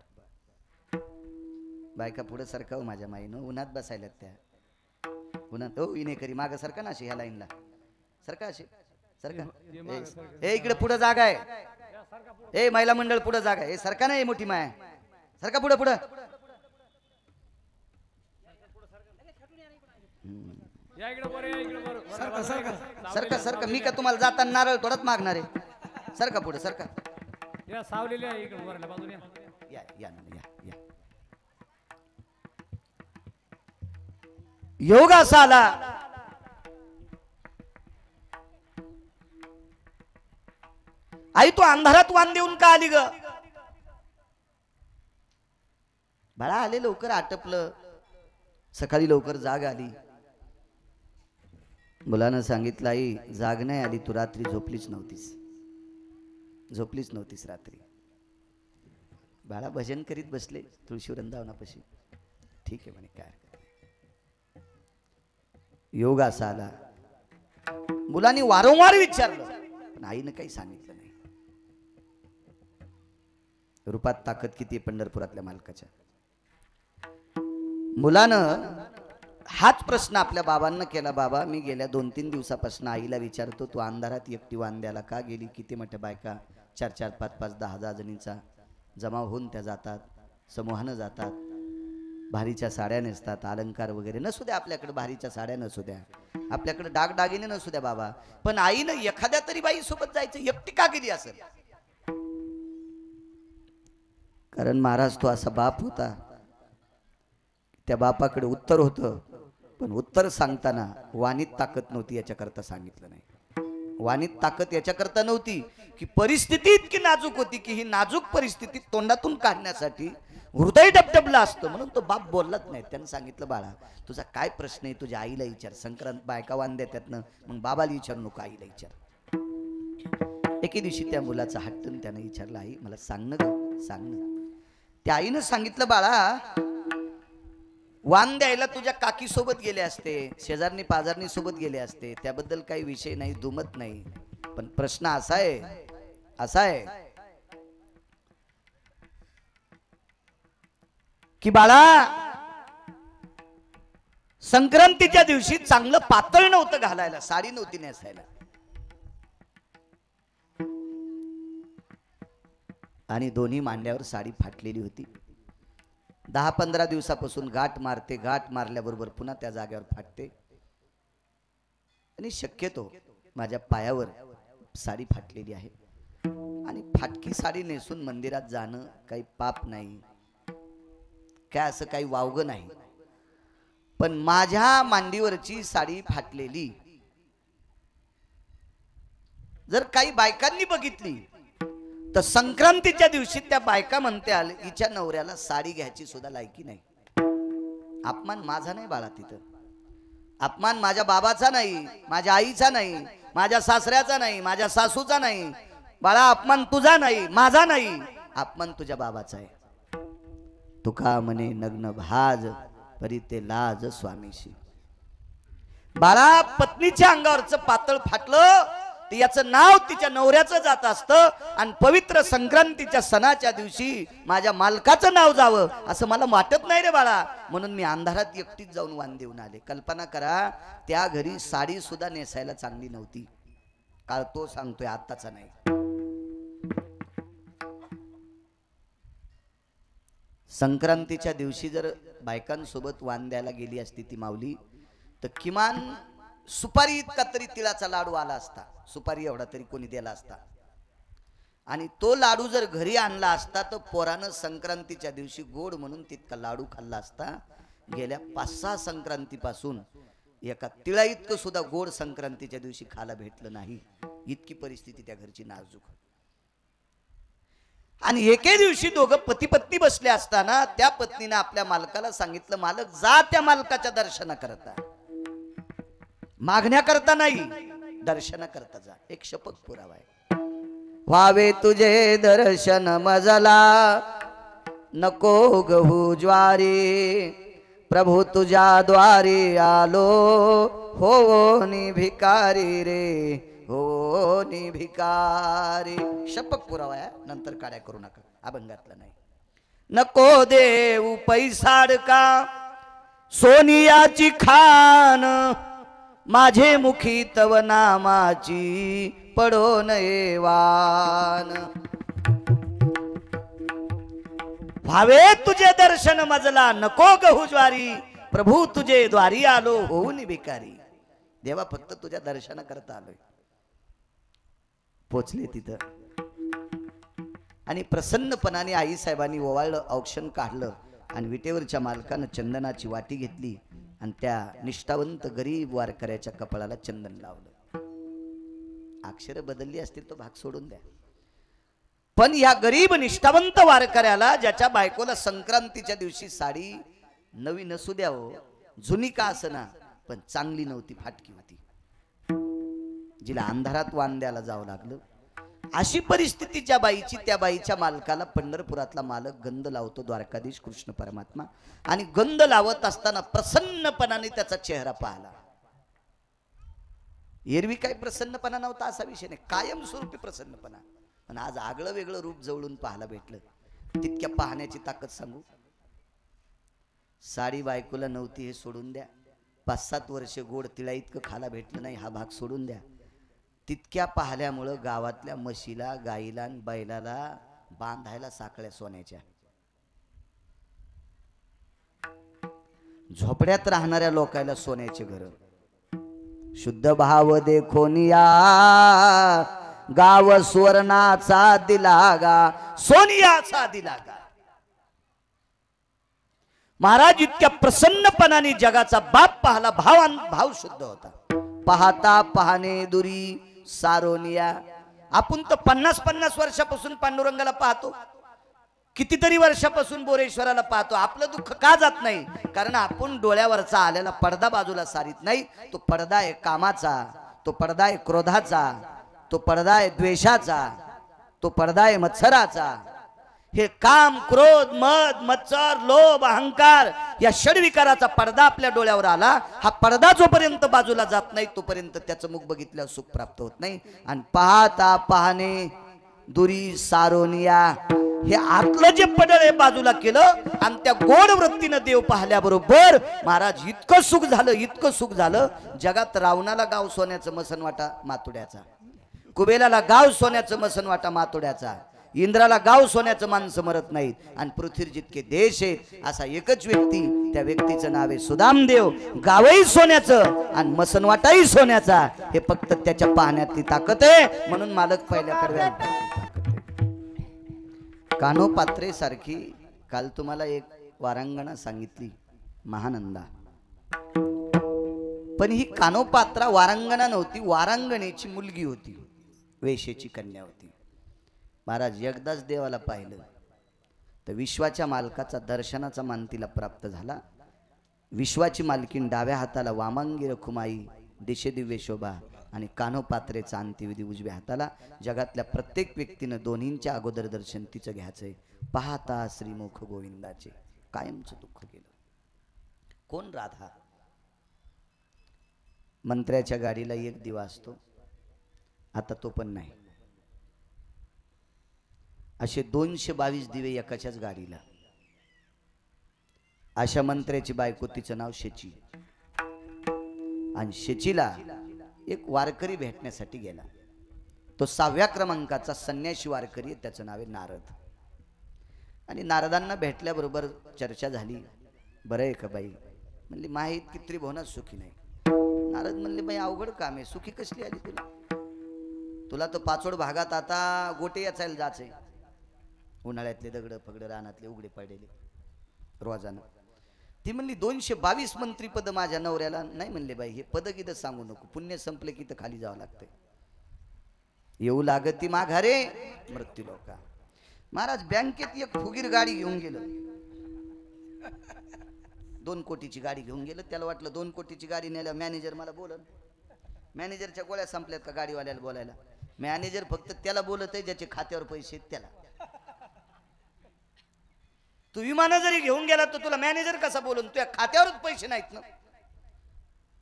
बायका पुढे सरका हो माझ्या माईनं, उन्हात बसायला त्या उन्हात. हो इने करी माग सरका ना अशी ह्या लाईनला सरका, अशी सरका. ए इकडे पुढे जागा आहे, ए महिला मंडळ पुढे जागा आहे. सरका नाही मोठी माय, सरका पुढे पुढे. सरका सरका. मी का तुम्हाला जाताना नारळ थोडत मागणार आहे? सरका पुढे सरका. या या या. योग असा आला, आई तू अंधारात वाण देऊन का आली ग? बाळा आले लवकर आटपलं, सकाळी लवकर जाग आली. मुलानं सांगितलं आई जाग नाही आली, तू रात्री झोपलीच नव्हतीस रात्री. बाळा भजन करीत बसले तुळशी वृंदावनापाशी. ठीक आहे म्हणे, काय योग असा आला. मुलांनी वारंवार विचारलं पण आईनं काही सांगितलं नाही. रूपात ताकद किती पंढरपुरातल्या मालकाच्या. मुलानं हाच प्रश्न आपल्या बाबांना केला. बाबा मी गेल्या 2-3 दिवसापासून आईला विचारतो तू अंधारात एकटी वाण द्यायला का गेली? किती मोठ्या बायका 4-4, 5-5, 10-10 जणींचा जमाव होऊन त्या जातात, समूहानं जातात, भारीच्या साड्या नेसतात, अलंकार वगैरे नसू द्या आपल्याकडे, भारीच्या साड्या नसू द्या आपल्याकडे, डागडागिने नसू द्या बाबा, पण आईनं एखाद्या तरी बाई सोबत जायचं एकटी का गेली असेल? कारण महाराज तो असा बाप होता, त्या बापाकडे उत्तर होतं, पण उत्तर सांगताना वाणीत ताकद नव्हती याच्याकरता सांगितलं नाही. वाणीत ताकद याच्याकरता नव्हती की परिस्थिती इतकी नाजूक होती की ही नाजूक परिस्थिती तोंडातून काढण्यासाठी हृदय डबडबला असतं, म्हणून तो बाप बोललाच नाही. त्यानं सांगितलं बाळा तुझा काय प्रश्न आहे तुझ्या आईला विचार. संक्रांत बायका वाण देत्यातनं, मग बाबाला विचारू नको, आईला विचार. एके दिवशी त्या मुलाचा हट्टन त्यानं विचारलं आई मला सांग ग सांग. त्या आईनं सांगितलं बाळा वाण द्यायला तुझ्या काकी सोबत गेले असते, शेजारनी पाजारनी सोबत गेले असते, त्याबद्दल काही विषय नाही, दुमत नाही. पण प्रश्न असा आहे की बाळा संक्रांतीच्या दिवशी चांगलं पातळ नव्हतं घालायला, साडी नव्हती नेसायला. आणि दोन्ही मांड्यावर साडी फाटलेली होती. 10-15 दिवसापासून गाठ मारते, गाठ मारल्याबरोबर पुन्हा त्या जागेवर फाटते. आणि शक्यतो माझ्या पायावर साडी फाटलेली आहे आणि फाटकी साडी नेसून मंदिरात जाणं काही पाप नाही, काय असं काही वावगं नाही. पण माझ्या मांडीवरची साडी फाटलेली जर काही बायकांनी बघितली तर संक्रांतीच्या दिवशी त्या बायका म्हणते आले हिच्या नवऱ्याला साडी घ्यायची सुद्धा लायकी नाही. अपमान माझा नाही बाळा, तिथं अपमान माझ्या बाबाचा नाही, माझ्या आईचा नाही, माझ्या सासऱ्याचा नाही, माझ्या सासूचा नाही बाळा. अपमान तुझा नाही, माझा नाही, अपमान तुझ्या बाबाचा आहे. तुका म्हणे नग्न भाज परी ते लाज स्वामीशी. बाळा पत्नीच्या अंगावरचं पातळ फाटलं तर याचं नाव तिच्या नवऱ्याचं जात असतं आणि पवित्र संक्रांतीच्या सणाच्या दिवशी माझ्या मालकाचं नाव जावं असं मला वाटत नाही रे बाळा. म्हणून मी अंधारात एकटीच जाऊन वाण देऊन आले. कल्पना करा त्या घरी साडी सुद्धा नेसायला चांगली नव्हती. काळ तो सांगतोय, आत्ताचा नाही. संक्रांतीच्या दिवशी जर बायकांसोबत वाण द्यायला गेली असती ती माऊली तर किमान सुपारी इतका तरी तिळाचा लाडू आला असता, सुपारी एवढा तरी कोणी दिला असता. आणि तो लाडू जर घरी आणला असता तर पोरानं संक्रांतीच्या दिवशी गोड म्हणून तितका लाडू खाल्ला असता. गेल्या 5-6 संक्रांतीपासून एका तिळा इतकं सुद्धा गोड संक्रांतीच्या दिवशी खायला भेटलं नाही. इतकी परिस्थिती त्या घरची नाजूक. आणि एके दिवशी दोघं पती पत्नी बसले असताना त्या पत्नीने आपल्या मालकाला सांगितलं, मालक जा त्या मालकाच्या दर्शना करता, मागण्या करता नाही, दर्शना करता जा. एक शपथ पुरावा आहे. व्हावे तुझे दर्शन मजला नको गहू ज्वारी, प्रभू तुझ्या द्वारी आलो हो नि भिकारी रे, हो नि भिकारी. शपथ पुरावा आहे, नंतर काड्या करू नका, अभंगातला नाही. नको देऊ पैसाडका सोनियाची खान, माझे मुखी तव नामाची पडो नये वान. व्हावे तुझे दर्शन मजला नको गहू ज्वारी, प्रभू तुझे द्वारी आलो होऊन भिकारी. देवा फक्त तुझ्या दर्शन करता आलोय. पोचले तिथं आणि प्रसन्नपणाने आई साहेबांनी ओवाळलं, औक्षण काढलं आणि विटेवरच्या मालकानं चंदनाची वाटी घेतली आणि त्या निष्ठावंत गरीब वारकऱ्याच्या कपाळाला चंदन लावलं. अक्षर बदलली असतील तो भाग सोडून द्या, पण या गरीब निष्ठावंत वारकऱ्याला ज्याच्या बायकोला संक्रांतीच्या दिवशी साडी नवी नसू द्या हो, जुनी का असना पण चांगली नव्हती, फाटकी होती, जिला अंधारात वाण द्यायला जावं लागलं. अशी परिस्थिती ज्या बाईची, त्या बाईच्या मालकाला पंढरपुरातला मालक गंध लावतो, द्वारकाधीश कृष्ण परमात्मा. आणि गंध लावत असताना प्रसन्नपणाने त्याचा चेहरा पाहिला. एरवी काही प्रसन्नपणा नव्हता असा विषय नाही, कायमस्वरूपी प्रसन्नपणा. पण आज आगळं वेगळं रूप जवळून पाहायला भेटलं. तितक्या पाहण्याची ताकद सांगू. साडी बायकोला नव्हती हे सोडून द्या, 5-7 वर्ष गोड तिळा इतकं खायला भेटलं नाही हा भाग सोडून द्या. तितक्या पाहिल्यामुळं गावातल्या म्हशीला, गाईला आणि बैलाला बांधायला साखळ्या सोन्याच्या. झोपड्यात राहणाऱ्या लोकांना सोन्याचे घर. शुद्ध भाव देखोनिया गाव सुवर्णाचा दिला गा, सोनियाचा दिला गा. महाराज इतक्या प्रसन्नपणाने जगाचा बाप पाहला. भाव शुद्ध होता. पाहता पाहणे दुरी सारोनिया. आपण तर 50-50 वर्षापासून पांडुरंगाला पाहतो, कितीतरी वर्षापासून बोरेश्वराला पाहतो. आपलं दुःख का जात नाही? कारण आपण डोळ्यावरचा आलेला पडदा बाजूला सारीत नाही. तो पडदा आहे कामाचा, तो पडदा आहे क्रोधाचा, तो पडदा आहे द्वेषाचा, तो पडदा आहे मत्सराचा. हे काम, क्रोध, मद, मत्सर, लोभ, अहंकार या षडविकाराचा पडदा आपल्या डोळ्यावर आला. हा पडदा जोपर्यंत बाजूला जात नाही तोपर्यंत त्याचं मुख बघितल्यावर सुख प्राप्त होत नाही. आणि पाहता पाहणे दुरी सारोनिया. हे आतलं जे पडळ आहे बाजूला केलं आणि त्या गोड वृत्तीनं देव पाहिल्याबरोबर महाराज इतकं सुख झालं, इतकं सुख झालं. जगात रावणाला गाव सोन्याचं मसनवाटा मातुड्याचा, कुबेलाला गाव सोन्याचं मसनवाटा मातुड्याचा, इंद्राला गाव सोन्याचं माणसं मरत नाहीत आणि पृथ्वीवर जितके देश आहेत असा एकच व्यक्ती, त्या व्यक्तीचं नाव आहे सुदामदेव. गावही सोन्याचं आणि मसनवाटाही सोन्याचा. हे फक्त त्याच्या पाहण्यातली ताकद आहे. म्हणून मालक पहिल्या कडव्या कानोपात्रे सारखी काल तुम्हाला एक वारांगणा सांगितली महानंदा, पण ही कानोपात्रा वारांगणा नव्हती, वारांगणेची मुलगी होती, वेशेची कन्या होती. महाराज एकदाच देवाला पाहिलं तर विश्वाच्या मालकाचा दर्शनाचा मान तिला प्राप्त झाला. विश्वाची मालकीन डाव्या हाताला वामांगी रखुमाई, दिशे दिव्य शोभा आणि कानोपात्रेचा अंत्यविधी उजव्या हाताला. जगातल्या प्रत्येक व्यक्तीनं दोन्हींच्या अगोदर दर्शन तिचं घ्यायचंय. पाहता श्रीमुख गोविंदाचे कायमचं दुःख गेलं. कोण राधा? मंत्र्याच्या गाडीला एक दिवा असतो, आता तो पण नाही. असे 222 दिवे एकाच्याच गाडीला. अशा मंत्र्याची बायको, तिचं नाव शेची. आणि शेचीला एक वारकरी भेटण्यासाठी गेला. तो 6व्या क्रमांकाचा संन्यासी वारकरी आहे, त्याचं नाव आहे नारद. आणि नारदांना भेटल्याबरोबर चर्चा झाली. बरं आहे का बाई? म्हणली माही इतकी त्रिभुवनात सुखी नाही. नारद म्हणले बाई अवघड काम आहे, सुखी कसली आली तुला? तुला तर पाचोड भागात आता गोटे याचायला जायचंय. उन्हाळ्यातले दगड फगड रानातले उघडे पडलेले रोजानं. ती म्हणली 222 मंत्रीपद माझ्या नवऱ्याला नाही. म्हणले बाई हे पद किती सांगू नको, पुण्य संपले की तर खाली जावं लागतंय. येऊ लागती माघारे मृत्यू लोका. महाराज बँकेत एक फुगीर गाडी घेऊन गेलं, 2 कोटीची गाडी घेऊन गेलं. त्याला वाटलं 2 कोटीची गाडी नेल्या मॅनेजर मला बोलन. मॅनेजरच्या गोळ्या संपल्यात का गाडीवाल्याला बोलायला? मॅनेजर फक्त त्याला बोलत आहे ज्याचे खात्यावर पैसे आहेत त्याला. तू विमान जरी घेऊन गेला तर तुला मॅनेजर कसा बोलून? तुझ्या खात्यावरच पैसे नाहीत ना.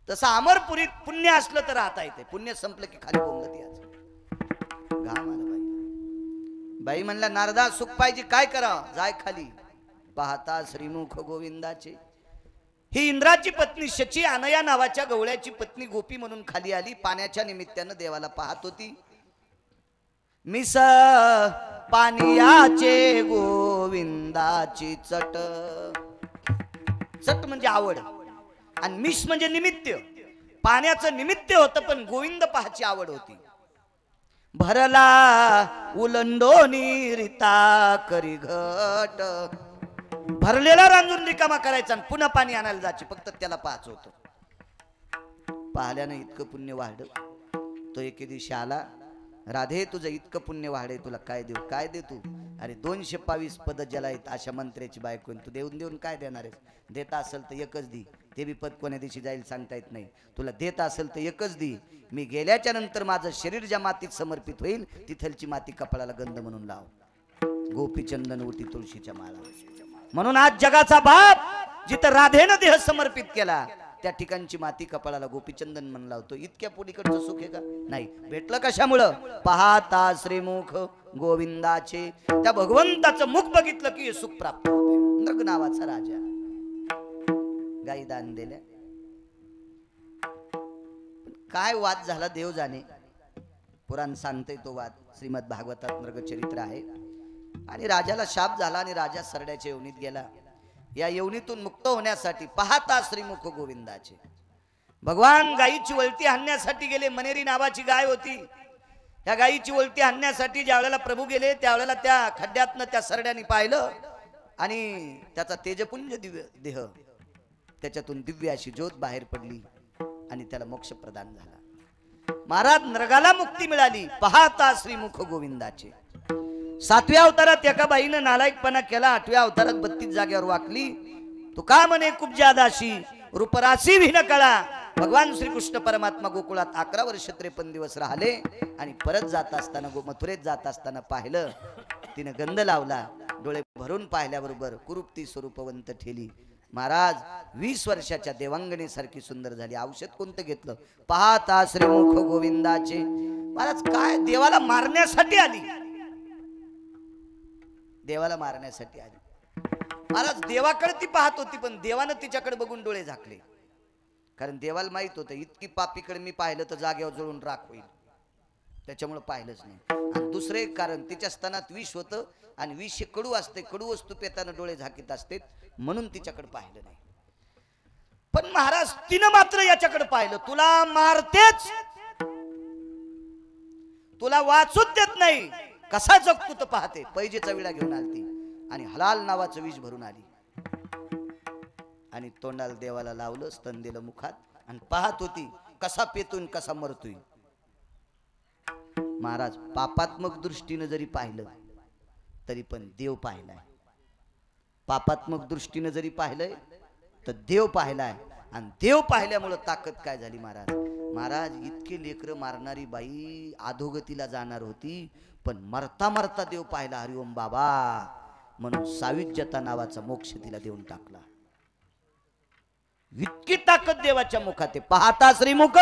तसं अमरपुरीत पुण्य असलं तर राहता येते, पुण्य संपलं की खाली बोंगत यायचं. घाम आला बाई. बाई म्हणला नारदा सुख पाहिजे काय करा? जाय खाली. पाहता श्रीमुख गोविंदाचे. ही इंद्राची पत्नी शची अनया नावाच्या गवळ्याची पत्नी गोपी म्हणून खाली आली. पाण्याच्या निमित्तानं देवाला पाहत होती. मिस पानियाचे गोविंदाची चट. चट म्हणजे आवड आणि मिस म्हणजे निमित्त. पाण्याचं निमित्त होतं पण गोविंद पाहाची आवड होती. भरला उलंडोनी रिता करी घट. भरलेला रांजून रिकामा करायचा आणि पुन्हा पाणी आणायला जायचे, फक्त त्याला पाहायचं होतं. पाहिल्यानं इतकं पुण्य वाढलं. तो एके दिवशी आला. राधे तुझं इतकं पुण्य वाढे, तुला काय देऊ? काय दे तू? अरे 222 पद ज्याला आहेत अशा मंत्र्याची बायको, तू देऊन देऊन काय देणार आहेस? देता असेल तर एकच दी. ते बी पद कोण्या दिवशी जाईल सांगता येत नाही. तुला देत असेल तर एकच दी. मी गेल्याच्या नंतर माझं शरीर ज्या मातीत समर्पित होईल तिथलची माती कपाळाला गंध म्हणून लाव. गोपीचंदन ओटी तुळशीच्या माळा. म्हणून आज जगाचा बाप जिथं राधेनं देह समर्पित केला त्या ठिकाणची माती कपाळाला गोपीचंदन म्हणून लावतो. इतक्या पुढीकडचं सुख आहे का? नाही. भेटलं कशामुळं? पाहता श्रीमुख गोविंदाचे. त्या भगवंताचं मुख बघितलं की हे सुख प्राप्त होते. नृग नावाचा राजा गाई दान दिल्या. काय वाद झाला देव जाणे. पुराण सांगते तो वाद. श्रीमद भागवतात नृगचरित्र आहे. आणि राजाला शाप झाला आणि राजा सरड्याच्या योनीत गेला. या यवनीतून मुक्त होण्यासाठी पाहता श्रीमुख गोविंदाचे. भगवान गायीची वळती हाणण्यासाठी गेले. मनेरी नावाची गाय होती. त्या गायीची वळती हाणण्यासाठी ज्या वेळेला प्रभू गेले त्यावेळेला त्या खड्ड्यातनं त्या सरड्याने पाहिलं आणि त्याचा तेजपुंज दिव्य देह, त्याच्यातून दिव्य अशी ज्योत बाहेर पडली आणि त्याला मोक्ष प्रदान झाला. महाराज नरकाला मुक्ती मिळाली. पाहता श्रीमुख गोविंदाचे. 7व्या अवतारात एका बाईनं नालायकपणा केला. 8व्या अवतारात 32 जागेवर वाकली. तू का म्हणे कुब्जा दासी रूपरासी भिन कळा. भगवान श्रीकृष्ण परमात्मा गोकुळात 11 वर्ष 53 दिवस राहिले आणि परत जात असताना मथुरेत जात असताना पाहिलं. तिने गंध लावला. डोळे भरून पाहिल्याबरोबर कुरूपती स्वरूपवंत ठेली. महाराज 20 वर्षाच्या देवांगणीसारखी सुंदर झाली. औषध कोणतं घेतलं? पाहता श्रीमुख गोविंदाचे. महाराज काय देवाला मारण्यासाठी आली. देवाला मारण्यासाठी आली. महाराज देवाकडे ती पाहत होती पण देवानं तिच्याकडे बघून डोळे झाकले. कारण देवाला माहित होतं इतकी पापीकडे मी पाहिलं तर जागेवर जळून राख होईल. त्याच्यामुळे पाहिलंच नाही. आणि दुसरं एक कारण, तिच्या स्तनात विष होतं आणि विष हे कडू असते, कडू वस्तू पेताना डोळे झाकीत असते, म्हणून तिच्याकडे पाहिलं नाही. पण महाराज तिनं मात्र याच्याकडे पाहिलं. तुला मारतेच, तुला वाचूच देत नाही, कसा जगतो तर पाहते. पैजेचा विडा घेऊन आली आणि हलाल नावाचं विष भरून आली आणि तोंडाला देवाला लावलं, स्तन दिलं मुखात आणि पाहत होती कसा पेतून कसा मरतोय. महाराज पापात्मक दृष्टीने जरी पाहिलं तरी पण देव पाहिलाय. पापात्मक दृष्टीने जरी पाहिलंय तर देव पाहिलाय. आणि देव पाहिल्यामुळं ताकद काय झाली महाराज. महाराज इतके लेकरं मारणारी बाई अधोगतीला जाणार होती, पण मरता मरता देव पाहिला. हरिओम बाबा म्हणून साविज्यता नावाचा मोक्ष तिला देऊन टाकला. इतकी ताकद देवाच्या मुखात आहे. पाहता श्रीमुख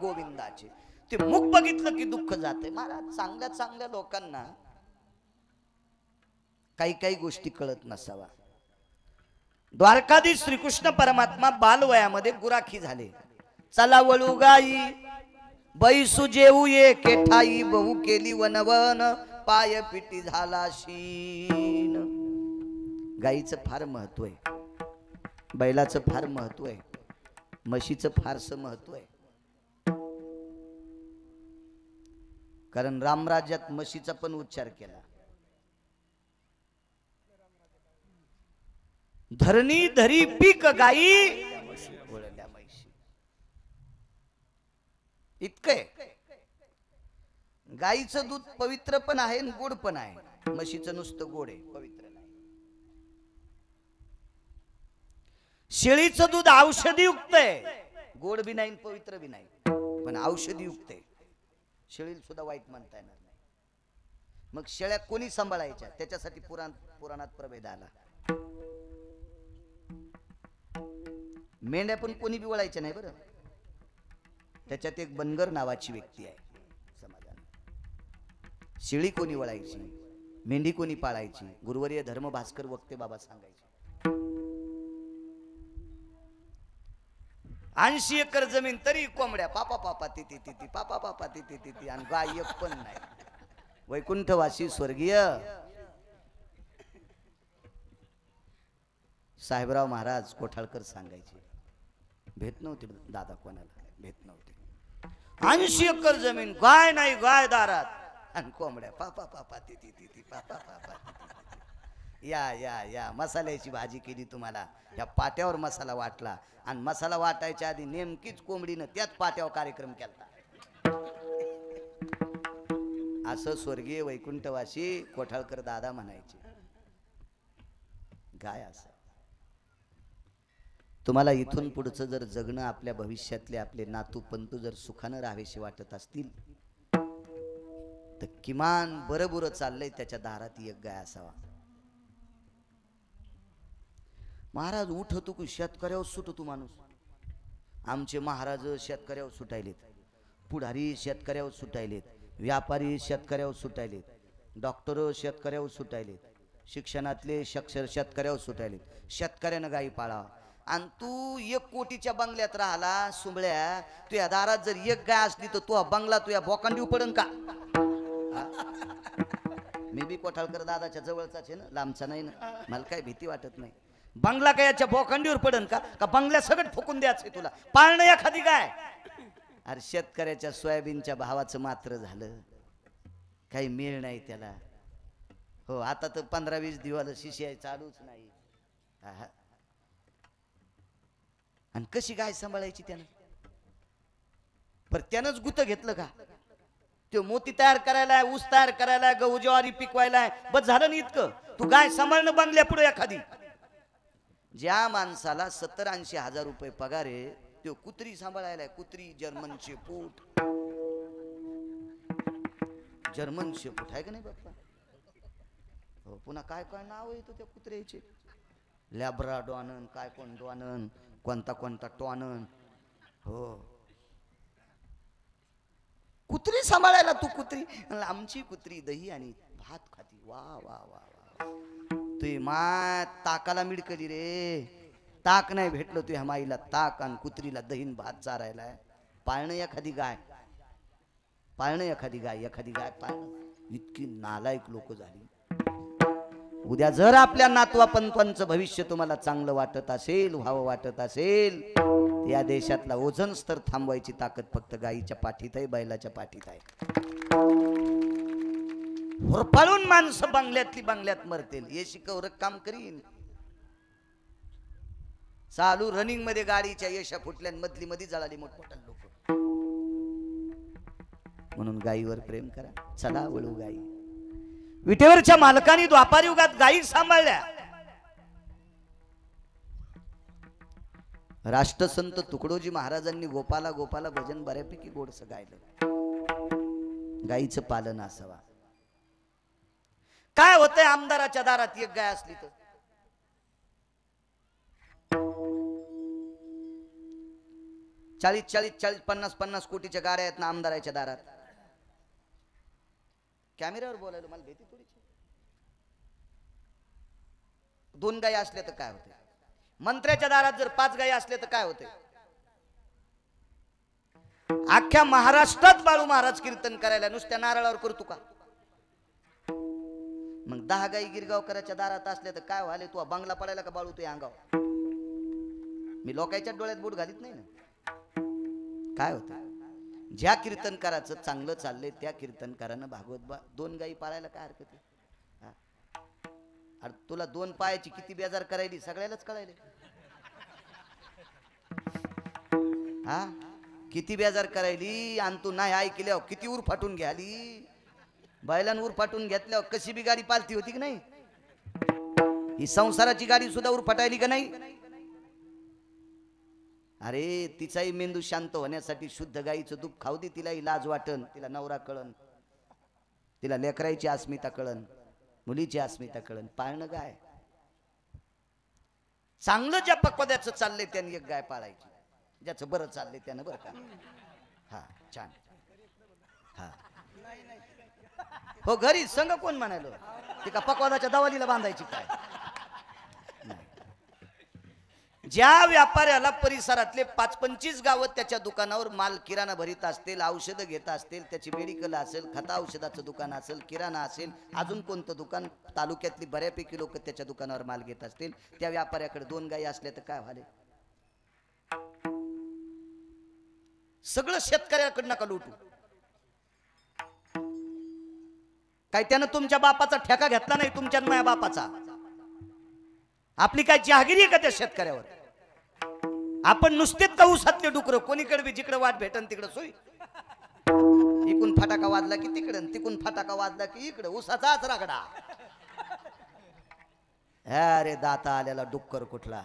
गोविंदाचे. ते मुख बघितलं की दुःख जाते. महाराज चांगल्या चांगल्या लोकांना काही काही गोष्टी कळत नसावा. द्वारकाधीश श्रीकृष्ण परमात्मा बालवयामध्ये गुराखी झाले. चला वळू गाई बैसू जेऊ ये केठाई, बहु केली वनवन पाय पिटी झाला शीन. गाईचं फार महत्व आहे, बैलाचं फार महत्व आहे, म्हशीचं फारसं महत्व आहे. कारण रामराज्यात म्हशीचा पण उच्चार केला. धरणी धरी पीक गाई वळल्या म्हशी. इतकंय. गाईचं दूध पवित्र पण आहे आणि गोड पण आहे. म्हशीचं नुसतं गोड आहे, पवित्र नाही. शेळीचं दूध औषधी युक्त आहे, गोड बी नाही पवित्र बी नाही, पण औषधी युक्त आहे. शेळीला सुद्धा वाईट म्हणता येणार नाही. मग शेळ्या कोणी सांभाळायच्या, त्याच्यासाठी पुराणात प्रभेद आला. मेंढ्या पण कोणी बी वळायच्या नाही बरं. त्याच्यात एक बनगर नावाची व्यक्ती आहे समाजात. शेळी कोणी वळायची, मेंढी कोणी पाळायची, गुरुवर्य धर्म भास्कर वक्ते बाबा सांगायचे. 80 एकर जमीन तरी कोंबड्या पापा पापा तिती तिती पापा पापा तिती तिती आणि गाय एक पण नाही. वैकुंठवासी स्वर्गीय साहेबराव महाराज कोठाळकर सांगायचे, भेट नव्हती दादा कोणाला, भेट नव्हती. 80 एकर जमीन, गाय नाही, गाय दारात आणि कोंबड्या पापा पापा तिती तिती पापा पापा. या या या मसाल्याची भाजी केली तुम्हाला. या पाट्यावर मसाला वाटला आणि मसाला वाटायच्या आधी नेमकीच कोंबडीनं त्याच पाट्यावर कार्यक्रम केला. असं स्वर्गीय वैकुंठवासी कोठाळकर दादा म्हणायचे. गाय असं. तुम्हाला इथून पुढचं जर जगणं, आपल्या भविष्यातले आपले नातू पंतू जर सुखानं राहावेशी वाटत असतील तर किमान बरं बुरं चाललंय त्याच्या दारात एक गाय असावा. महाराज उठतो की शेतकऱ्यावर सुटतो माणूस. आमचे महाराज शेतकऱ्यावर सुटायलेत, पुढारी शेतकऱ्यावर सुटायलेत, व्यापारी शेतकऱ्यावर सुटायलेत, डॉक्टर शेतकऱ्यावर सुटायलेत, शिक्षणातले शेतकऱ्यावर सुटायलेत. शेतकऱ्यानं गायी पाळा. आणि तू 1 कोटीच्या बंगल्यात राहिला सुंबळ्या, तुझ्या दारात जर एक गाय असली तर तू बंगला तुझ्या बोकांडी पडन का? मी बी कोठाळकर दादाच्या जवळचाच आहे ना, लांबचा नाही ना. मला काय भीती वाटत नाही. बंगला काय याच्या बोकांडीवर पडन का? का बंगल्या सगळं फुकून द्यायचंय तुला? पाळणं एखादी काय? अरे शेतकऱ्याच्या सोयाबीनच्या भावाचं मात्र झालं, काही मेळ नाही त्याला. हो आता तर 15-20 दिवस शिशी चालूच नाही. आणि कशी गाय सांभाळायची त्यानं? पर त्यानंच गुत घेतलं का? तो मोती तयार करायला, ऊस तयार करायला, गहू ज्वारी पिकवायला, बस झालं नाही इतकं. तू गाय सांभाळणं बंगल्या पुढे एखादी. ज्या माणसाला 70-80 हजार रुपये पगार आहे तो कुत्री सांभाळायला. कुत्री, जर्मन शेपूट. जर्मन शेपूट आहे का नाही बाप्पा? हो. पुन्हा काय काय नाव येतो त्या कुत्र्याचे? लॅब्राडॉनन, काय कोण डॉनन, कोणता कोणता टॉनन. हो. कुत्री सांभाळायला तू कुत्री. आमची कुत्री दही आणि भात खाती. वा वा वा वा. तुझी मा ताकाला मिडकली रे. ताक नाही भेटलं तुझ्या माईला ताक आणि कुत्रीला दहीन भात चारायला. पाळणं एखादी गाय. पाळणं एखादी गाय पाळणं, इतकी नालायक लोक झाली. उद्या जर आपल्या नातवा पंतवांचं भविष्य तुम्हाला चांगलं वाटत असेल, व्हावं वाटत असेल, या देशातला ओझोन स्तर थांबवायची ताकद फक्त गायीच्या पाठीत आहे, बैलाच्या पाठीत आहे. होरपाळून माणसं बंगल्यात मरतील, हे शिकवरक काम करीन. चालू रनिंग मध्ये गाडीच्या यशा फुटल्या, मधली मध्ये जळाली मोठमोठ्या लोक. म्हणून गायीवर प्रेम करा. चला वळू गायी. विटेवरच्या मालकांनी द्वापार युगात गायी सांभाळल्या. राष्ट्रसंत तुकडोजी महाराजांनी गोपाला गोपाला भजन बऱ्यापैकी गोडस गायलं. गायीचं पालन असावा. काय होतंय आमदाराच्या दारात एक गाय असली तर? 40 50 कोटीच्या गाड्या आहेत ना आमदाराच्या दारात. कॅमेऱ्यावर बोलायला मला भीती थोडीची. 2 गायी असल्या तर काय होते? मंत्र्याच्या दारात जर 5 गायी असल्या तर काय होते? अख्ख्या महाराष्ट्रात बाळू महाराज कीर्तन करायला नुसत्या नारळावर करतो का? मग 10 गायी गिरगावकराच्या दारात असल्या तर काय व्हाले? तू बंगला पडायला का बाळू? तू अंगाव मी लोकांच्या डोळ्यात बोट घालीत नाही ना. काय होतं? ज्या कीर्तनकाराचं चांगलं चाललंय त्या कीर्तनकारानं भागवत 2 गायी पाळायला काय हरकत आहे? अरे तुला 2 पायाची किती बेजार करायली सगळ्यालाच कळायले. हा किती बेजार करायली, आणि तू नाही ऐकल्यावर किती उर फाटून घ्याली. बैलान उर फाटून घेतल्यावर कशी बी गाडी पालती होती की नाही? ही संसाराची गाडी सुद्धा उर फाटायली का नाही? अरे तिचाही मेंदू शांत होण्यासाठी शुद्ध गाईचं दूध खाऊ दे. तिलाही लाज वाटन, तिला नवरा कळन, तिला लेकरायची अस्मिता कळन, मुलीची अस्मिता कळन. पाळणं गाय चांगलं ज्या पक्वाद्याचं चाललंय त्याने एक गाय पाळायची. ज्याचं बरं चाललंय त्यानं बरं का. हा छान. हा हो घरी संग कोण म्हणालो ती का पक्वादाच्या दवालीला बांधायची काय? ज्या व्यापाऱ्याला परिसरातले 5-25 गावं त्याच्या दुकानावर माल किराणा भरीत असतील, औषधं घेत असतील, त्याची मेडिकल असेल, खता औषधाचं दुकान असेल, किराणा असेल, अजून कोणतं दुकान, तालुक्यातली बऱ्यापैकी लोक त्याच्या दुकानावर माल घेत असतील, त्या व्यापाऱ्याकडे 2 गायी असल्या तर काय व्हाले? सगळं शेतकऱ्याकडे नका लुटू. काय त्यानं तुमच्या बापाचा ठेका घेतला नाही, तुमच्या माझ्या बापाचा. आपली काय जहागिरी आहे का त्या शेतकऱ्यावर? आपण नुसतेच का उसातले डुकर, कोणीकडे बी जिकडे वाट भेटन तिकडे सोय. इकून फटाका वाजला की तिकडे, तिकून फटाका वाजला की इकडे, उसाचाच रागडा. अरे दाता आलेला डुक्कर कुठला.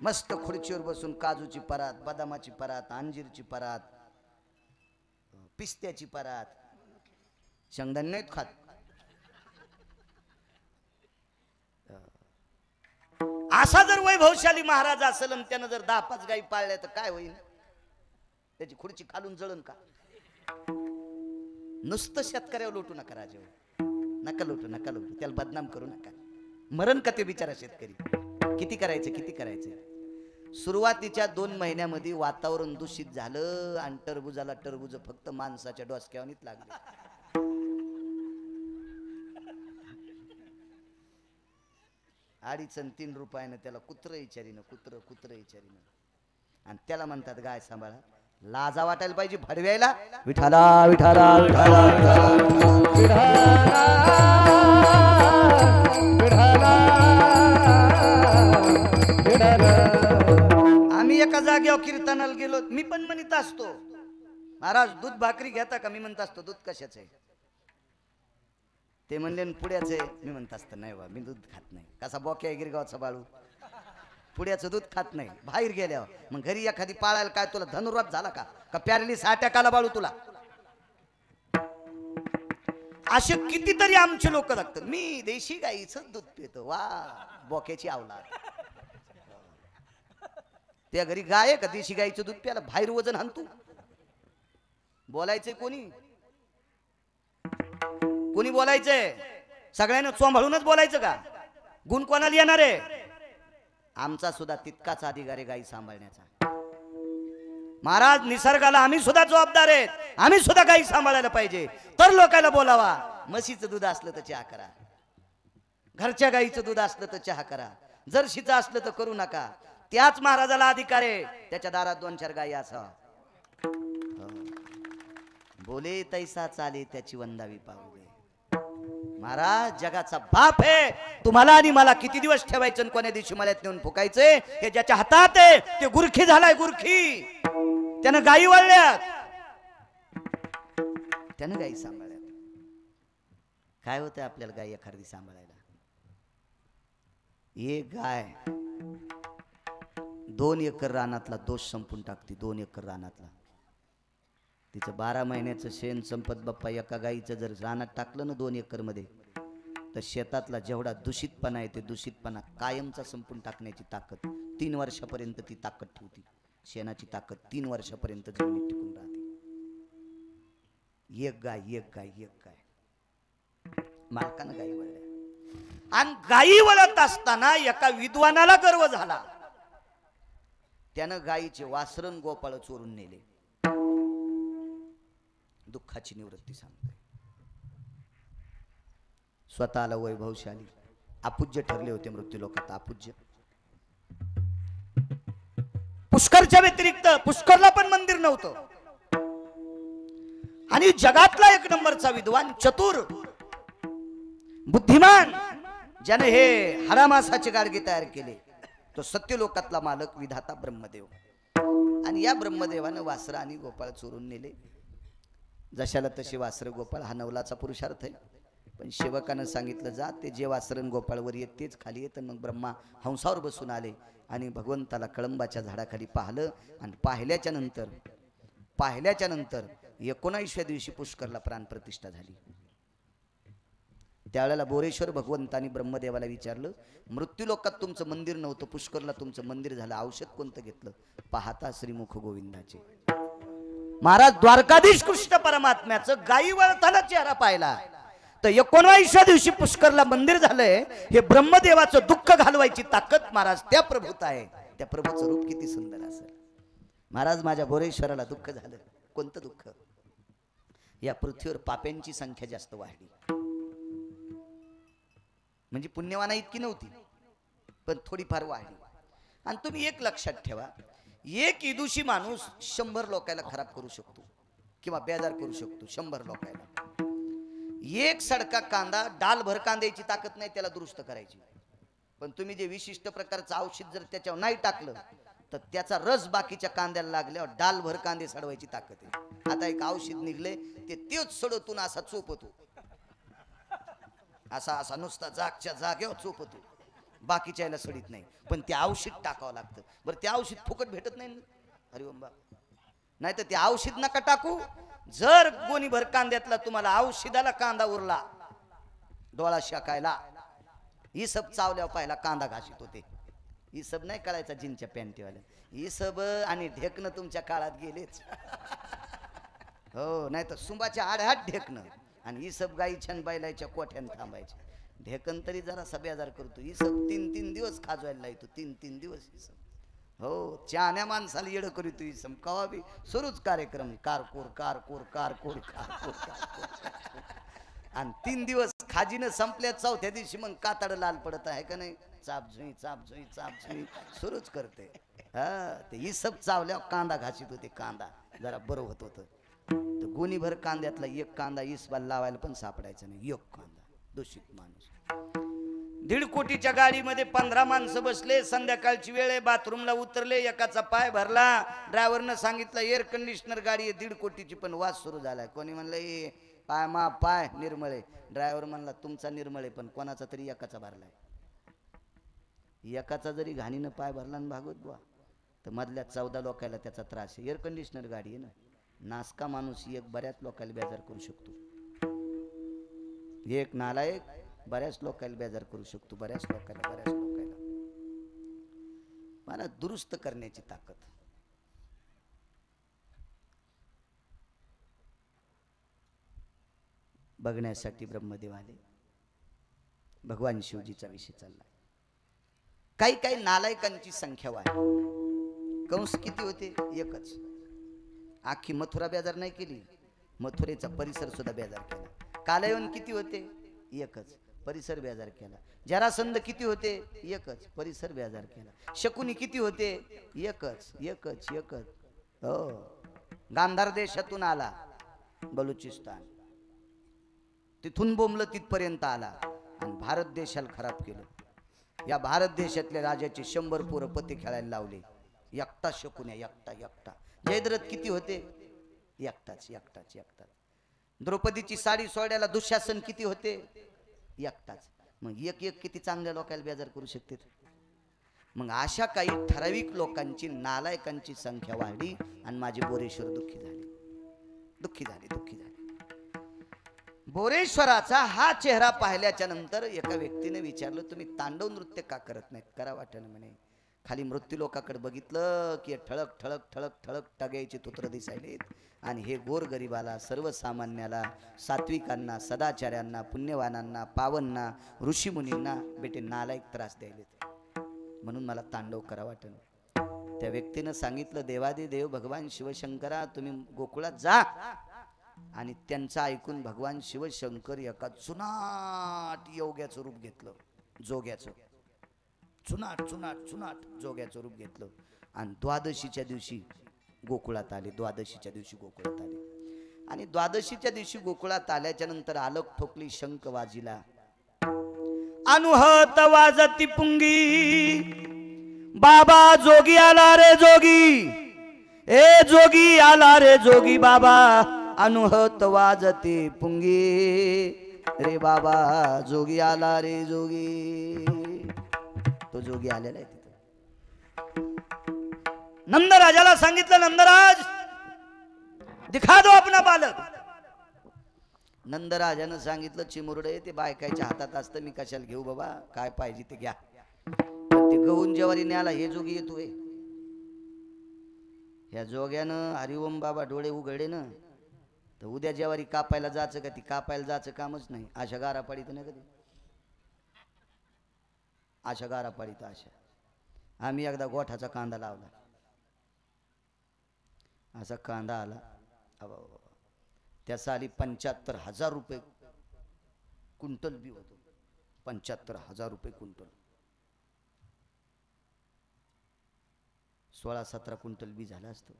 मस्त खुर्चीवर बसून काजूची परात, बदामाची परात, अंजीरची परात, पिस्त्याची परात, शेंगदाणे नाहीत खात. असा जर वैभवशाली महाराज असेल आणि त्यानं जर 10-5 गायी पाळल्या तर काय होईल? त्याची खुर्ची खालून जळून का? नुसतं शेतकऱ्यावर लुटू नका राजे, नका लुटू, नका लुटू. त्याला बदनाम करू नका. मरण का ते बिचारा शेतकरी. किती करायचं? सुरुवातीच्या 2 महिन्यामध्ये वातावरण दूषित झालं आणि टरबूज फक्त माणसाच्या डोसक्यावनीच लागले. 2.5 आणि 3 रुपयानं त्याला कुत्र विचारीनं. आणि त्याला म्हणतात गाय सांभाळा. लाजा वाटायला पाहिजे भडव्याला. विठाला विठाला विठाला आम्ही एका जागेवर कीर्तनाला गेलो. मी पण म्हणत असतो महाराज दूध भाकरी घेता का? मी म्हणत असतो दूध कशाचं आहे? ते म्हणले पुड्याचं आहे. मी म्हणत असतो नाही बा, मी दूध खात नाही. कसा बोक्या आहे गिरगावचा बाळू, पुड्याचं दूध खात नाही. बाहेर गेल्यावर मग घरी एखादी पाळायला काय तुला धनुर्वात झाला का प्यारली 6 टक्काला बाळू तुला? असे कितीतरी आमचे लोक लागतात. मी देशी गाईचं दूध पितो. वा बोक्याची आवलाद. त्या घरी गाय आहे का देशी गाईचं दूध प्यायला? बाहेर वजन हाणतो. बोलायचंय कोणी बोलायचंय? बोलायचंय? सगळ्यांना चोंभाळूनच बोलायचं का? गुण कोणाला येणार आहे? आमचा सुद्धा तितकाच अधिकार आहे गाई सांभाळण्याचा. महाराज निसर्गाला आम्ही सुद्धा जबाबदार आहेत, आम्ही सुद्धा गाई सांभाळायला पाहिजे. तर लोकांना बोलावा, म्हशीचं दूध असलं तर चहा करा, घरच्या गाईचं दूध असलं तर चहा करा, जर्शीचं असलं तर करू नका. त्याच महाराजाला अधिकार आहे त्याच्या दारात 2-4 गायी असावा. बोले तैसा चाले त्याची वंदावी पाहुले. महाराज जगाचा बाप आहे. तुम्हाला आणि मला किती दिवस ठेवायचं आणि कोण्या दिवशी मळ्यात नेऊन फुकायचंय हे ज्याच्या हातात आहे. ते गुरखी झालाय, गुरखी. त्यानं गायी वळल्यात, त्यानं गायी सांभाळल्यात. काय होतंय आपल्याला गायी एखादी सांभाळायला? एक गाय 2 एकर रानातला दोष संपून टाकते. 2 एकर रानातला तिचं 12 महिन्याचं शेण संपत बाप्पा एका गाईचं जर रानात टाकलं ना 2 एकर मध्ये, तर शेतातला जेवढा दूषितपणा आहे ते दूषितपणा कायमचा संपून टाकण्याची ताकद 3 वर्षापर्यंत ती ताकद ठेवती. शेणाची ताकद 3 वर्षापर्यंत जमिनीत टिकून राहते. एक गाय, एक गाय, एक गाय. मालकानं गायी वळल्या आणि गायी वळत असताना एका विद्वानाला गर्व झाला. त्यानं गायीचे वासरण गोपाळ चोरून नेले. दुःखाची निवृत्ती सांगते. स्वतःला वैभवशाली अपूज्य ठरले होते मृत्यू लोकात. अपूज्य. पुष्करच्या व्यतिरिक्त पुष्करला पण मंदिर नव्हतं. आणि जगातला 1 नंबरचा विद्वान, चतुर, बुद्धिमान, ज्याने हे हरामासाचे गाडगे तयार केले, तो सत्यलोकातला मालक विधाता ब्रह्मदेव. आणि या ब्रह्मदेवानं वासर आणि गोपाळ चोरून नेले. जशाला तशी वासर गोपाळ हा नवलाचा पुरुषार्थ आहे. पण सेवकानं सांगितलं, जा ते जे वासरण गोपाळवर येत तेच खाली येत. मग ब्रह्मा हंसावर बसून आले आणि भगवंताला कळंबाच्या झाडाखाली पाहिलं. आणि पाहिल्याच्या नंतर 19व्या दिवशी पुष्करला प्राणप्रतिष्ठा झाली. त्यावेळेला बोरेश्वर भगवंतानी ब्रह्मदेवाला विचारलं, मृत्यूलोकात तुमचं मंदिर नव्हतं, पुष्करला तुमचं मंदिर झालं, औषध कोणतं घेतलं? पाहता श्रीमुख गोविंदाचे. महाराज द्वारकाधीश कृष्ण परमात्म्याचं गायी वळताना चेहरा पाहिला. तर 19व्या दिवशी पुष्करला मंदिर झालंय. हे ब्रह्मदेवाचं दुःख घालवायची ताकद महाराज त्या प्रभूत आहे. त्या प्रभूचं रूप किती सुंदर असेल. महाराज माझ्या बोरेश्वराला दुःख झालं. कोणतं दुःख? या पृथ्वीवर पाप्यांची संख्या जास्त वाढली. म्हणजे पुण्यवाना इतकी नव्हती, पण थोडीफार वाढली. आणि तुम्ही एक लक्षात ठेवा, एक इदुशी माणूस 100 लोकांना खराब करू शकतो किंवा बेजार करू शकतो. 100 लोकांना. एक सडका कांदा, डालभर कांद्याची ताकद नाही त्याला दुरुस्त करायची. पण तुम्ही जे विशिष्ट प्रकारचं औषध जर त्याच्यावर नाही टाकलं तर त्याचा रस बाकीच्या कांद्याला लागल्यावर डालभर कांदे सडवायची ताकद आहे. आता एक औषध निघले, ते तेच सडवतून असा चोपतो, असा नुसता जागच्या जागेवर चोपतो, बाकीच्या याला सडीत नाही. पण ते औषध टाकावं लागतं. बरं ते औषध फुकट भेटत नाही. अरे बाबा, नाही तर ते औषध नका टाकू. जर गोणीभर कांद्यातला तुम्हाला औषधाला कांदा उरला, डोळा शाकायला, ही सब चावल्यावर पाहिला कांदा घाशीत होते. ही सब नाही कळायचा जीनच्या पॅन्टीवाल्या. ही सब आणि ढेकणं तुमच्या काळात गेलेच. हो, नाही तर सुंबाच्या आडहात ढेकणं आणि ही सब गाईच्या बैलाच्या कोठ्यान थांबायचे. ढेकन तरी जरा सब्याजार करतो. ही सब 3-3 दिवस खाजवायला येतो. 3-3 दिवस ही सब. हो, चाण्या माणसाला येडं करीतो. ही सब कवा बी सुरूच कार्यक्रम, कारकोर कारकोर कारकोर कारकोर कारकोर. आणि 3 दिवस खाजीनं संपल्या, 4थ्या दिवशी मग कातड लाल पडत आहे का नाही, चापझुई चापझुई चापझुई सुरूच करते. हा, ते ही सब चावल्यावर कांदा घासीत होते. कांदा जरा बरं होत होतं. तर गोणीभर कांद्यातला एक कांदा इसबाल लावायला पण सापडायचा नाही. एक कांदा. दूषित माणूस. 1.5 कोटीच्या गाडीमध्ये 15 माणसं बसले. संध्याकाळची वेळ आहे, बाथरूमला उतरले, एकाचा पाय भरला. ड्रायव्हरनं सांगितलं एअर कंडिशनर गाडी आहे 1.5 कोटीची, पण वास सुरू झालाय. कोणी म्हणलं ए पाय मा पाय निर्मळे. ड्रायव्हर म्हणला तुमचा निर्मळे, पण कोणाचा तरी एकाचा भरलाय. एकाचा जरी घाणीनं पाय भरला आणि भागवत बुवा, तर मधल्या 14 लोकांना त्याचा त्रास आहे. एअर कंडिशनर गाडी आहे ना. नासका माणूस एक बऱ्याच लोकांना बेजार करू शकतो. एक नालायक बऱ्याच लोकांना बेजार करू शकतो. बऱ्याच लोकांना मला दुरुस्त करण्याची ताकद. बघण्यासाठी ब्रह्मदेव आले. भगवान शिवजीचा विषय चालला. काही काही नालायकांची संख्या वाढली. कंस किती होते? एकच. आखी मथुरा बेजार नाही केली, मथुरेचा परिसर सुद्धा बेजार केला. कालयवन किती होते? एकच, परिसर बेजार केला. जरासंध किती होते? एकच, परिसर बेजार केला. शकुनी किती होते? एकच एकच एकच. हो, गांधार देशातून आला बलुचिस्तान, तिथून बोंबलं तिथपर्यंत आला आणि भारत देशाला खराब केलं. या भारत देशातल्या राजाचे 100 पोरं पत्ते खेळायला लावले. एकटा शकुन्या, एकटा एकटा. जयद्रथ किती होते? एकटाच एकटाच एकटाच. द्रौपदीची साडी सोड्याला दुःशासन किती होते? एकटाच. मग एक एक किती चांगल्या लोकांना बेजार करू शकते. मग अशा काही ठराविक लोकांची, नालायकांची संख्या वाढली आणि माझे बोरेश्वर दुःखी झाले, दुःखी झाले, दुःखी झाले. बोरेश्वराचा हा चेहरा पाहिल्याच्या नंतर एका व्यक्तीने विचारलं, तुम्ही तांडव नृत्य का करत नाहीत? करा वाटेल म्हणे. खाली मृत्यू लोकाकडे बघितलं की ठळक ठळक ठळक ठळक टग्याचे तुत्र दिसायलेत आणि हे गोरगरिबाला, सर्वसामान्याला, सात्विकांना, सदाचार्यांना, पुण्यवानांना, पावनना, ऋषीमुनींना बेटे नालायक त्रास द्यायलेत, म्हणून मला तांडव करा वाटेल. त्या व्यक्तीनं सांगितलं, देवादी देव भगवान शिवशंकरा, तुम्ही गोकुळात जा. आणि त्यांचं ऐकून भगवान शिवशंकर एका चुनाट योग्याचं रूप घेतलं, जोग्याचं. चुनाट चुनाट चुनाट जोग्याचं रूप घेतलं आणि द्वादशीच्या दिवशी गोकुळात आले. द्वादशीच्या दिवशी गोकुळात आले आणि द्वादशीच्या दिवशी गोकुळात आल्याच्या नंतर आलक ठोकली, शंख वाजिला. अनुहत वाजती पुंगी, बाबा जोगी आला रे जोगी, ए जोगी आला रे जोगी बाबा. अनुहत वाजते पुंगी, रे बाबा जोगी आला रे जोगी. तो जोगी आलेला आहे तिथे. नंदराजाला सांगितलं, नंदराज दिखा दो अपना बालक. नंदराजानं सांगितलं, चिमुरडे ते बायकाच्या हातात असतं, मी कशाला घेऊ बाबा, काय पाहिजे ते घ्या. पण ते गहून जेवारी न्याला हे जोगी येतोय. ह्या जोग्यानं हरिओम बाबा डोळे उघडे ना, तर उद्या जेवारी कापायला जायचं का? ती कापायला जायचं कामच नाही. अशा गारा पाडीत नाही कधी, अशा गारा पाडीत अशा. आम्ही एकदा गोठाचा कांदा लावला, असा कांदा आला, त्याचा आली 75,000 रुपये क्विंटल बी होतो. 75,000 रुपये क्विंटल. 16-17 क्विंटल बी झालं असतं.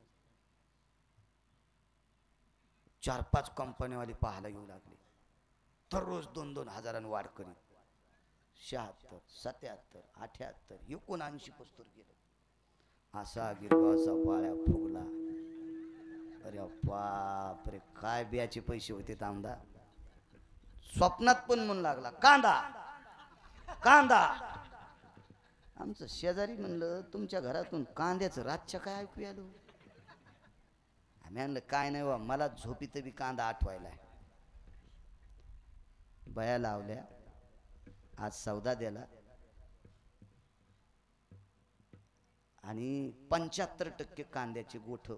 4-5 कंपनीवाले पाहायला येऊ लागले. दररोज 2-2 हजारांनी वाढ करीत. 76, 77, 78, 79 पस्तूर गेलं. असा गिरगावचा पाळ्या फुगला. अरे बाप रे, काय बियाचे पैसे होते तांबडा. स्वप्नात पण म्हणू लागला, कांदा कांदा. आमचं शेजारी म्हणलं, तुमच्या घरातून कांद्याचं रातच्या काय ऐकू आलो? आम्ही म्हणलं, काय नाही बा, मला झोपीत बी कांदा आठवायला. बया लावल्या, आज सौदा दिला आणि 75% कांद्याचे गोठ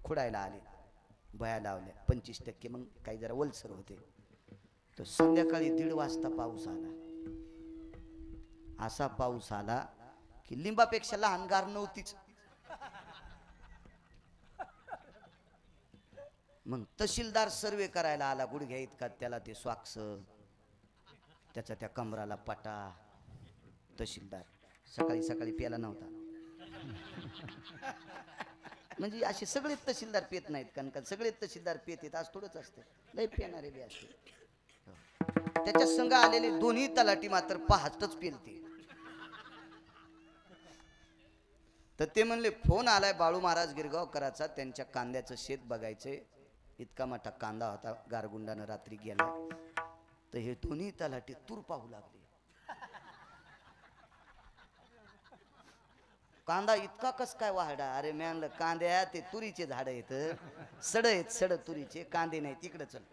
खुडायला आले. बया लावल्या 25%, मग काही जरा वलसर होते. तर संध्याकाळी 1:30 वाजता पाऊस आला. असा पाऊस आला की लिंबापेक्षा लहान गार नव्हतीच. मग तहसीलदार सर्वे करायला आला, गुडघ्या इतका त्याला ते स्वाक्स, त्याचा त्या कमराला पटा. तहसीलदार सकाळी सकाळी प्याला नव्हता. म्हणजे असे सगळे तहसीलदार पेत नाहीत, कारण सगळे तहसीलदार पेत येत आज थोडंच असते, लय पेणारे बी असते. त्याच्या संघ आलेले दोन्ही तलाठी मात्र पहाटच पेलते. तर ते म्हणले, फोन आलाय बाळू महाराज गिरगावकराचा, त्यांच्या कांद्याचं शेत बघायचंय. इतका मोठा कांदा होता, गारगुंडानं रात्री गेला. तर हे दोन्ही तलाठी तूर पाहू लागले. कांदा इतका कस काय वाढा? अरे मी म्हणलं, कांद्या ते तुरीचे झाड आहेत, सड आहेत, सड तुरीचे, कांदे नाही. तिकडे चल,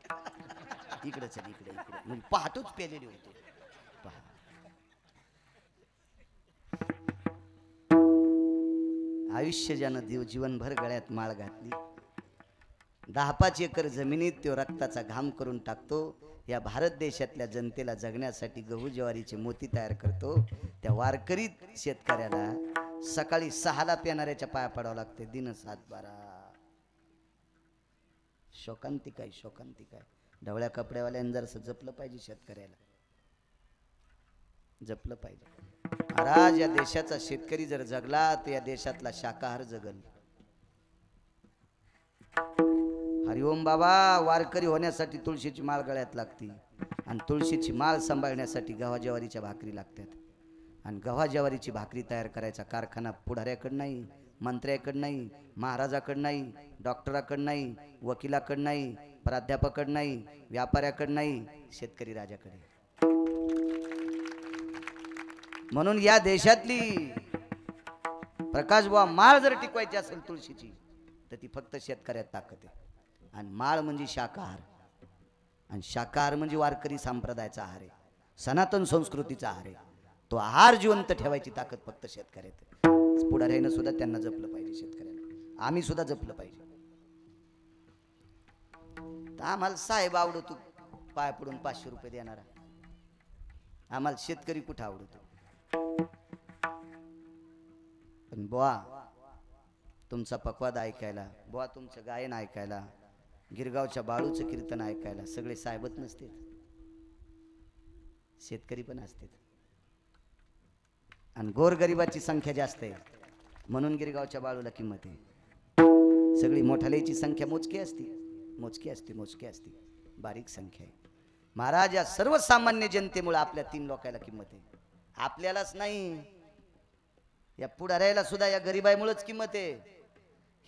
इकडे चल, इकडे इकडे. म्हणजे पहाटच पेलेले होते. आयुष्य ज्यानं जीवनभर गळ्यात माळ घातली, 10-5 एकर जमिनीत तो रक्ताचा घाम करून टाकतो. या भारत देशातल्या जनतेला जगण्यासाठी गहू ज्वारीचे मोती तयार करतो. त्या वारकरी शेतकऱ्याला सकाळी 6ला पेनाऱ्याच्या पाया पडावं लागते. दिन 7-12. शोकांतिक आहे, शोकांतिक आहे. ढवळ्या कपड्यावाल्यानं जरासं जपलं पाहिजे, शेतकऱ्याला जपलं पाहिजे. महाराज, या देशाचा शेतकरी जर जगला तर या देशातला शाकाहार जगल. हरिओम बाबा. वारकरी होण्यासाठी तुळशीची माळ गळ्यात लागती आणि तुळशीची माळ सांभाळण्यासाठी गव्हा ज्वारीच्या भाकरी लागतात. आणि गव्हा ज्वारीची भाकरी तयार करायचा कारखाना पुढाऱ्याकडे नाही, मंत्र्याकडे नाही, महाराजाकडे नाही, डॉक्टराकडे नाही, वकिलाकडे नाही, प्राध्यापकाकडे नाही, व्यापाऱ्याकडे नाही, शेतकरी राजाकडे. म्हणून या देशातली प्रकाशबुवा माळ जर टिकवायची असेल तुळशीची तर ती फक्त शेतकऱ्यात ताकद आहे. आणि माळ म्हणजे शाकाहार, आणि शाकाहार म्हणजे वारकरी संप्रदायाचा आहार आहे, सनातन संस्कृतीचा आहार आहे. तो आहार जिवंत ठेवायची ताकद फक्त शेतकऱ्यात. पुढाऱ्यानं सुद्धा त्यांना जपलं पाहिजे, शेतकऱ्याला आम्ही सुद्धा जपलं पाहिजे. तर आम्हाला साहेब आवडतो पाय पडून 500 रुपये देणारा, आम्हाला शेतकरी कुठं आवडतो. पण बुवा तुमचा पक्वाद ऐकायला, बुवा तुमचं गायन ऐकायला, गिरगावच्या बाळूचं कीर्तन ऐकायला सगळे साहेबच नसते, शेतकरी पण असते. आणि गोरगरिबाची संख्या जास्त आहे म्हणून गिरगावच्या बाळूला किंमत आहे. सगळी मोठाल्याची संख्या मोजकी असते, मोजकी असते, मोजकी असते, बारीक संख्या आहे. महाराज, या सर्वसामान्य जनतेमुळे आपल्या 3 लोकांना किंमत आहे. आपल्यालाच नाही, या पुढाऱ्याला सुद्धा या गरीबाईमुळेच किंमत आहे.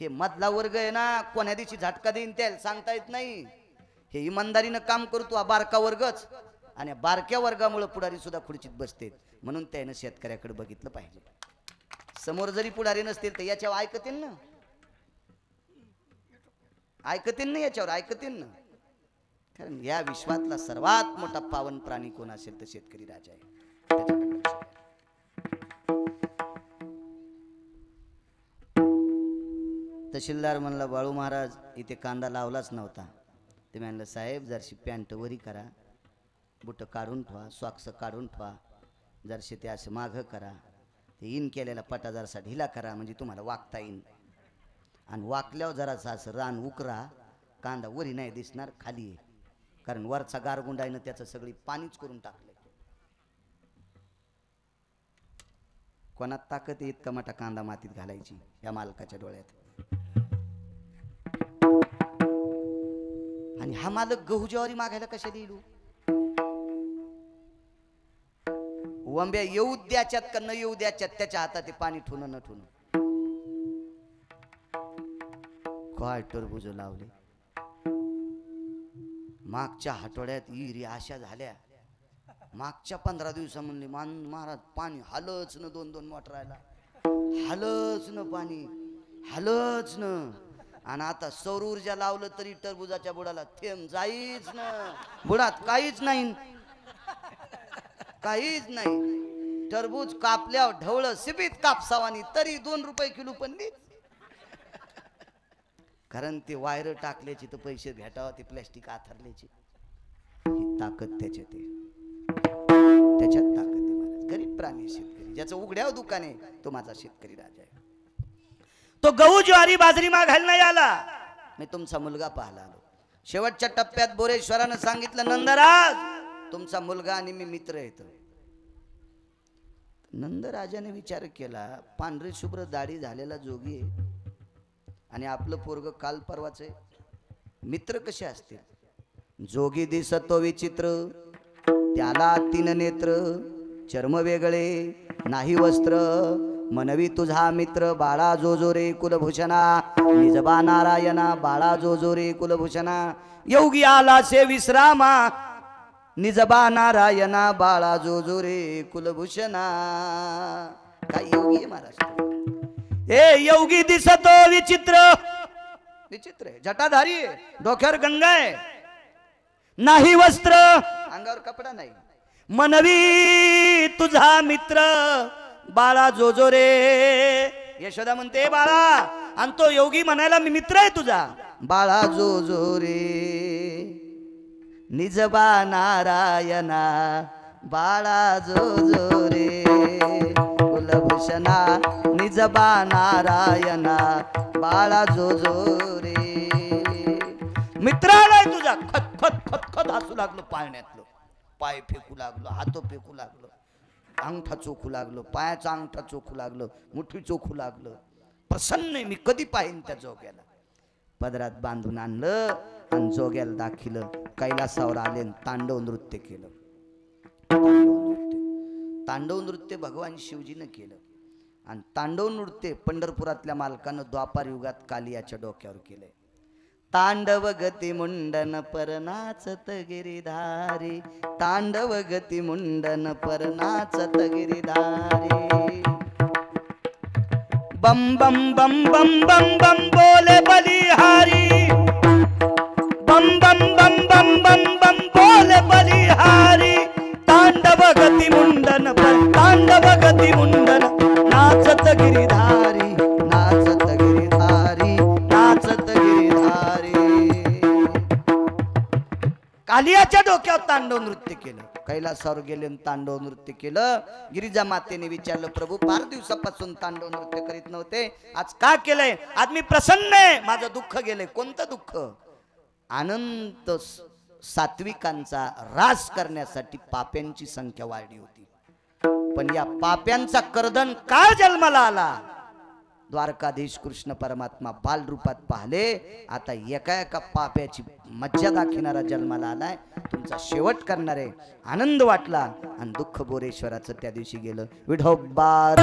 हे मधला वर्ग आहे ना, कोण्या दिवशी झटका देईन त्याला सांगता येत नाही. हे इमानदारीनं काम करतो हा बारका वर्गच, आणि बारक्या वर्गामुळे पुढारी सुद्धा खुर्चीत बसते. म्हणून त्यानं शेतकऱ्याकडे बघितलं पाहिजे. समोर जरी पुढारी नसतील तर याच्यावर ऐकतील ना, ऐकतील ना, याच्यावर ऐकतील ना. कारण या विश्वातला सर्वात मोठा पावन प्राणी कोण असेल तर शेतकरी राजा आहे. तहसीलदार म्हणला, बाळू महाराज इथे कांदा लावलाच नव्हता. ते म्हणलं, साहेब जरशी पॅन्ट वरी करा, बुट काढून ठेवा, सॉक्स काढून ठेवा, जरशी ते असं मागं करा, ते इन केलेला पटा जरासा ढिला करा म्हणजे तुम्हाला वाकता येईल. आणि वाकल्यावर जरासा असं रान उकरा, कांदा वरी नाही दिसणार, खाली आहे. कारण वरचा गारगुंडाईनं त्याचं सगळी पाणीच करून टाकलं. कोणात ताकद आहे इतका मोठा कांदा मातीत घालायची या मालकाच्या डोळ्यात. आणि हा मालक गहू ज्वारी मागायला कशा देईल? वंब्या येऊ द्याच्यात का न येऊ द्याच्यात, त्याच्या हातात ते पाणी ठुन न ठुन. काय टरबूज लावले मागच्या आठवड्यात, इरी आशा झाल्या. मागच्या 15 दिवसा म्हणले महाराज पाणी हालच न, 2-2 मोटरायला हालच न, पाणी हालच न. आणि आता सौर ऊर्जा लावलं तरी टरबुजाच्या बुडाला थेंब जाईच ना, बुडात काहीच नाही, काहीच नाही. टरबूज कापल्यावर ढवळ सिबीत कापसावानी तरी 2 रुपये किलो पडली. कारण ते वायर टाकल्याचे तर पैसे भेटावं, ते प्लॅस्टिक आथरल्याचे. ही ताकद त्याच्यात आहे, त्याच्यात ताकद आहे महाराज. गरीब प्राणी शेतकरी, ज्याचं उघड्यावर दुकान आहे तो माझा शेतकरी राजा आहे. तो गहू ज्वारी बाजरी मागायला नाही आला, मी तुमचा मुलगा पाहायला आलो. शेवटच्या टप्प्यात बोरेश्वरानं सांगितलं, नंदराज तुमचा मुलगा आणि मी मित्र येतो. नंदराजाने विचार केला, पांढरी शुभ्र दाढी झालेला जोगी आहे आणि आपलं पोरग काल परवाच आहे, मित्र कसे असतील? जोगी दिसतो विचित्र, त्याला 3 नेत्र, चर्म वेगळे नाही वस्त्र, मनवी तुझा मित्र बाळा जोजो रे कुलभूषणा, निजबा नारायणा बाळा जोजो रे कुलभूषणा, योगी आला से विश्रामा, निजबा नारायणा बाळा जोजो रे कुलभूषणा. काय योगी आहे महाराज? ए योगी दिसतो विचित्र, विचित्र आहे, जटाधारी आहे, डोक्यावर गंगा आहे, नाही वस्त्र, अंगावर कपडा नाही, मनवी तुझा मित्र बाळा जोजो रे. यशोदा म्हणते, बाळा आणि तो योगी म्हणायला मी मित्र आहे तुझा. बाळा जो जो रे निजबा नारायणा, बाळा जो जो रे कुलभूषणा, निजबा नारायणा, बाळा जो जो रे. मित्र आलाय तुझा. खत खत खत खत हसू लागलो पाळण्यातलं. पाय फेकू लागलो, हात फेकू लागलो, अंगठा चोखू लागलो, पायाचा अंगठा चोखू लागलो, मुठी चोखू लागलो. प्रसन्न आहे मी, कधी पाहिन त्या जोग्याला. पदरात बांधून आणलं आणि जोग्याला दाखिलं. कैलासावर आले, तांडव नृत्य केलं. तांडव नृत्य भगवान शिवजीनं केलं. आणि तांडव नृत्य पंढरपुरातल्या मालकानं द्वापार युगात कालियाच्या डोक्यावर केलंय. तांडव गती मुंडन पर नाचत गिरिधारी, तांडव गती मुंडन पर नाचत गिरिधारी. बम बम बम बम बम बम बोले बलिहारी, बम बम बम बम बम बम बोले बलिहारी. तांडव गती मुंडन पर, तांडव गती मुंडन, नाचत गिरिधारी, नाचत गिरिधारी, नाचत गिरिधारी. कालियाच्या डोक्यावर तांडव नृत्य केलं. कैलासावर गेले तांडव नृत्य केलं. गिरिजा मातेने विचारलं, प्रभू फार दिवसापासून तांडव नृत्य करीत नव्हते, आज का केलंय? आज मी प्रसन्न आहे, माझं दुःख गेलंय. कोणतं दुःख? अनंत सात्विकांचा रास करण्यासाठी पाप्यांची संख्या वाढली होती. पण या पाप्यांचा कर्दन का जन्माला आला? द्वारकाधीश कृष्ण परमात्मा बाल रूपात पाहिले. आता एका एका पाप्याची मज्जा दाखविणारा जन्माला आलाय. तुमचा शेवट करणार आहे. आनंद वाटला आणि दुःख बोरेश्वराचं त्या दिवशी गेलं. विठोबा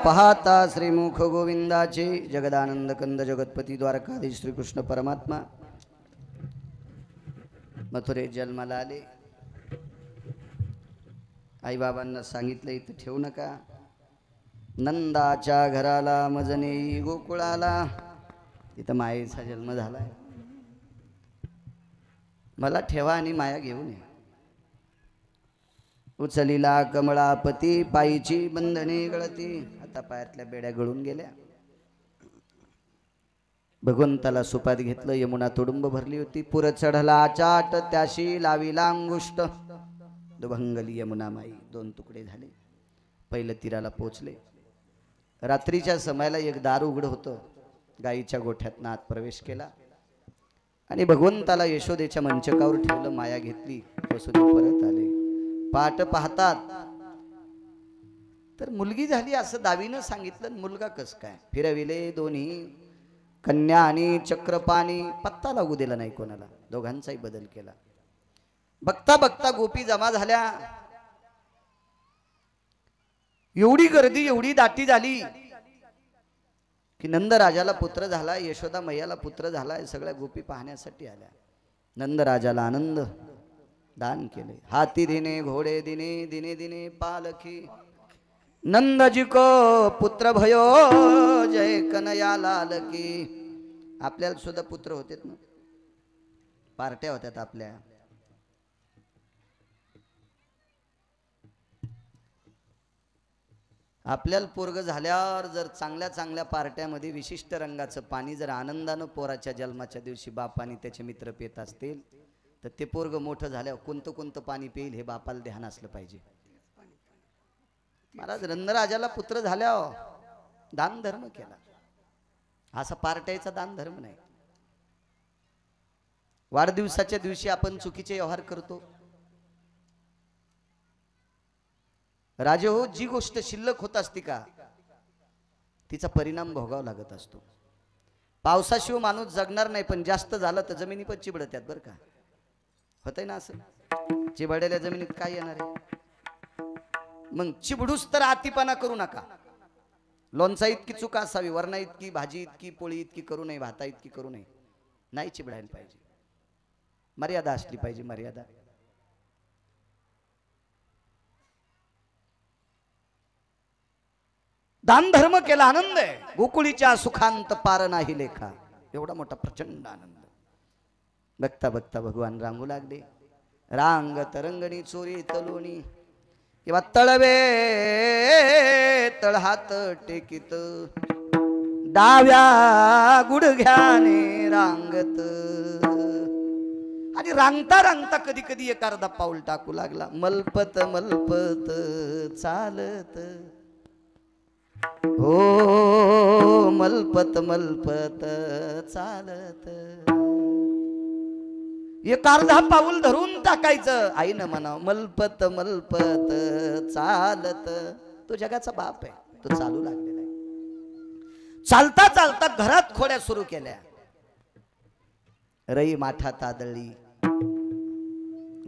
पाहता श्रीमुख गोविंदाचे. जगदानंद कंद जगतपती द्वारकाधीश श्रीकृष्ण परमात्मा मथुरेत जन्माला आले. आई बाबांना सांगितलं इथं ठेवू नका. नंदाच्या घराला मजने गोकुळाला, तिथं मायेचा जन्म झालाय. मला ठेवा आणि माया घेऊन या. उचलीला कमळापती, पायीची बंधने गळती. आता पायातल्या बेड्या गळून गेल्या. भगवंताला सुपात घेतलं. यमुना तुडुंब भरली होती. पुर चढला चाट, त्याशी लावीला अंगुष्ट. दुभंगली यमुना माई दोन तुकडे झाले. पहिलं तीराला पोचले. रात्रीच्या समयाला एक दार उघड होतं. गाईच्या गोठ्यातनं आत प्रवेश केला आणि भगवंताला यशोदेच्या मंचकावर ठेवलं. माया घेतली. वसुदेव परत आले. पाट पाहतात तर मुलगी झाली असं दावीनं सांगितलं. मुलगा कस काय? फिरविले दोन्ही कन्या आणि चक्रपाणी. पत्ता लागू दिला नाही कोणाला. दोघांचाही बदल केला. बघता बघता गोपी जमा झाल्या. एवढी गर्दी, एवढी दाटी झाली की नंद राजाला पुत्र झाला, यशोदा मैयाला पुत्र झाला. हे सगळ्या गोपी पाहण्यासाठी आल्या. नंद राजाला आनंद दान केले. हाती दिने घोडे दिने, दिने दिने पालखी. नंदजी को पुत्र भयो, जय कनया लाल की. आपल्याला सुद्धा पुत्र होते ना, पार्ट्या होत्यात आपल्या. आपल्याला पोरग झाल्यावर जर चांगल्या चांगल्या पार्ट्यामध्ये विशिष्ट रंगाचं पाणी जर आनंदानं पोराच्या जन्माच्या दिवशी बापाने त्याचे मित्र पित असतील तर ते पोरग मोठं झाल्यावर कोणतं कोणतं पाणी पिईल हे बापाला ध्यान असलं पाहिजे. महाराज नंदराजाला पुत्र झाल्यावर दान धर्म केला. असा पार्ट्याचा दान धर्म नाही. वाढदिवसाच्या दिवशी आपण चुकीचे व्यवहार करतो. राजे हो, जी गोष्ट शिल्लक होत असते का तिचा परिणाम भोगावा लागत असतो. पावसाशिवाय माणूस जगणार नाही, पण जास्त झालं तर जमिनी पण चिबडत्यात बरं का. होतंय ना असं? चिबडलेल्या जमिनीत काय येणार आहे? मग चिबडूस तर अतिपणा करू नका. लोणचा इतकी चुका असावी, वरणा इतकी, भाजी इतकी, पोळी इतकी करू नये, भाता इतकी करू नये. नाही चिबडायला पाहिजे. मर्यादा असली पाहिजे, मर्यादा. दान धर्म केला आनंद आहे, गोकुळीच्या सुखांत पार नाही लेखा, एवढा मोठा प्रचंड आनंद. बघता बघता भगवान रांगू लागले. रांग तरंगणी चोरी तलोणी किंवा तळवे तळहात टेकित डाव्या गुडघ्याने रांगत. आणि रांगता रांगता कधी कधी एक अर्धा पाऊल टाकू लागला. मलपत मलपत चालत हो, मलपत मलपत चालत. एक अर्धा पाऊल धरून टाकायचं. आईनं म्हणावं मलपत मलपत चालत. तो जगाचा बाप आहे, तो चालू लागलेला आहे. चालता चालता घरात खोड्या सुरू केल्या. रई माठात आदळली,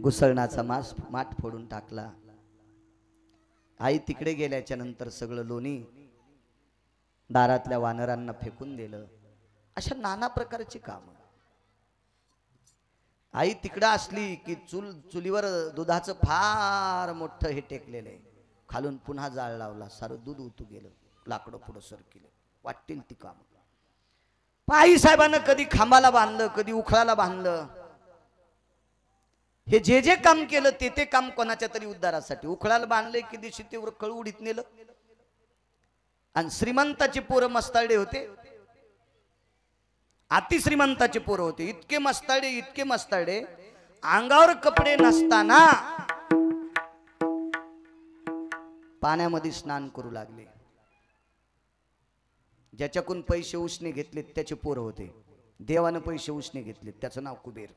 घुसळणाचा माठ फोडून टाकला. आई तिकडे गेल्याच्या नंतर सगळं लोणी दारातल्या वानरांना फेकून दिलं. अशा नाना प्रकारची कामं. आई तिकडं असली की चुलीवर दुधाचं फार मोठं हे टेकलेलं आहे, खालून पुन्हा जाळ लावला, सारं दूध उतू गेलं, लाकडं पुढं सरकिलं. वाटतील ती कामं. आई साहेबांना कधी खांबाला बांधलं, कधी उखळाला बांधलं. हे जे जे काम केलं ते काम कोणाच्या तरी उद्धारासाठी. उखळाला बांधले की दिवशी ते कळ उडीत नेलं. आणि श्रीमंताचे पोरं मस्ताडे होते, अति श्रीमंताचे पोरं होते. इतके मस्ताडे, अंगावर कपडे नसताना पाण्यामध्ये स्नान करू लागले. ज्याच्याकडून पैसे उसने घेतलेत त्याचे पोरं होते. देवानं पैसे उसने घेतलेत, त्याचं नाव कुबेर.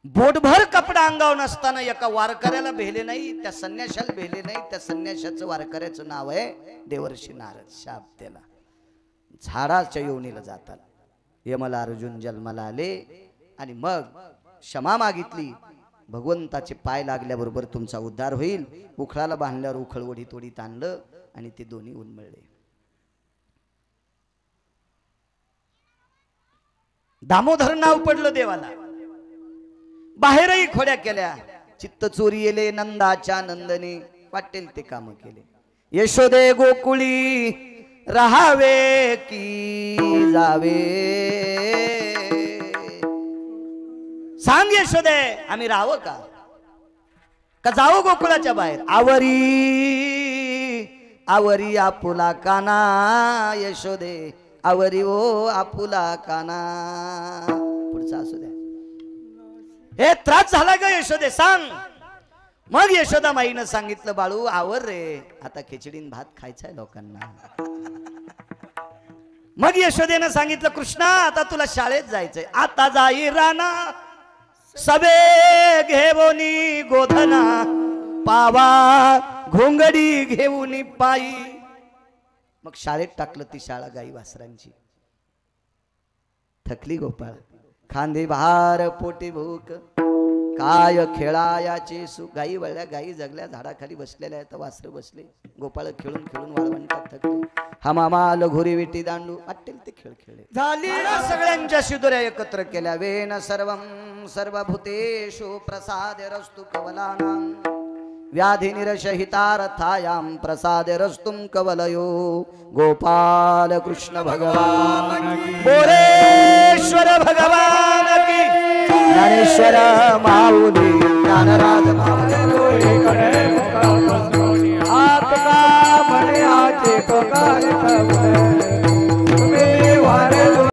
बोटभर कपडा अंगावर नसताना एका वारकऱ्याला भेले नाही, त्या संन्याशाला भेले नाही. त्या संन्याशाचं वारकऱ्याचं नाव आहे देवर्षी नारद. शाप त्याला. झाडाच्या योनीला जातात. यमला अर्जुन जन्माला आले आणि मग क्षमा मागितली. भगवंताचे पाय लागल्याबरोबर तुमचा उद्धार होईल. उखळाला बांधल्यावर उखळ ओढीत ओढीत आणलं आणि ते दोन्ही उन्मळले. दामोदर नाव पडलं देवाला. बाहेरही खोड्या केल्या. चित्त चोरी येले नंदाच्या नंदने, वाटेल ते काम केले. यशोदे गोकुळी राहावे की जावे. सांग यशोदे, आम्ही राहावं का जावं गोकुळाच्या बाहेर. आवरी आपुला काना यशोदे, आवरी ओ आपुला काना. पुढचा असू द्या. हे त्रास झाला का यशोदे, सांग. मग यशोदा माईनं सांगितलं, बाळू आवर रे, आता खिचडीन भात खायचा आहे लोकांना. मग यशोदेनं सांगितलं, कृष्णा आता तुला शाळेत जायचंय. आता जाई राणा सबे घेऊनी गोधना, पावा घोंगडी घेऊन पायी. मग शाळेत टाकलं. ती शाळा गाई वासरांची. थकली गोपाळ, खांदे भार पोटी भूक, काय खेळायाचे सुख. गाई वळल्या, गाई जगल्या, झाडाखाली बसलेल्या आहेत, वासर बसले. गोपाळ खेळून खेळून वाळवंटात थकले. हमामा लघोरी विटी दांडू, वाटेल ते खेळ खेळले. झाली सगळ्यांच्या शिदुऱ्या एकत्र केल्या. वेन सर्वं सर्वभूतेषु प्रसाद रस्तु कवलानां, व्याधी निरशहितार्थायां प्रसाद रस्तुं कवलयो. गोपाल कृष्ण भगवान की, बोरेश्वर भगवान की, ज्ञानेश्वर माऊली ज्ञानराज माऊली.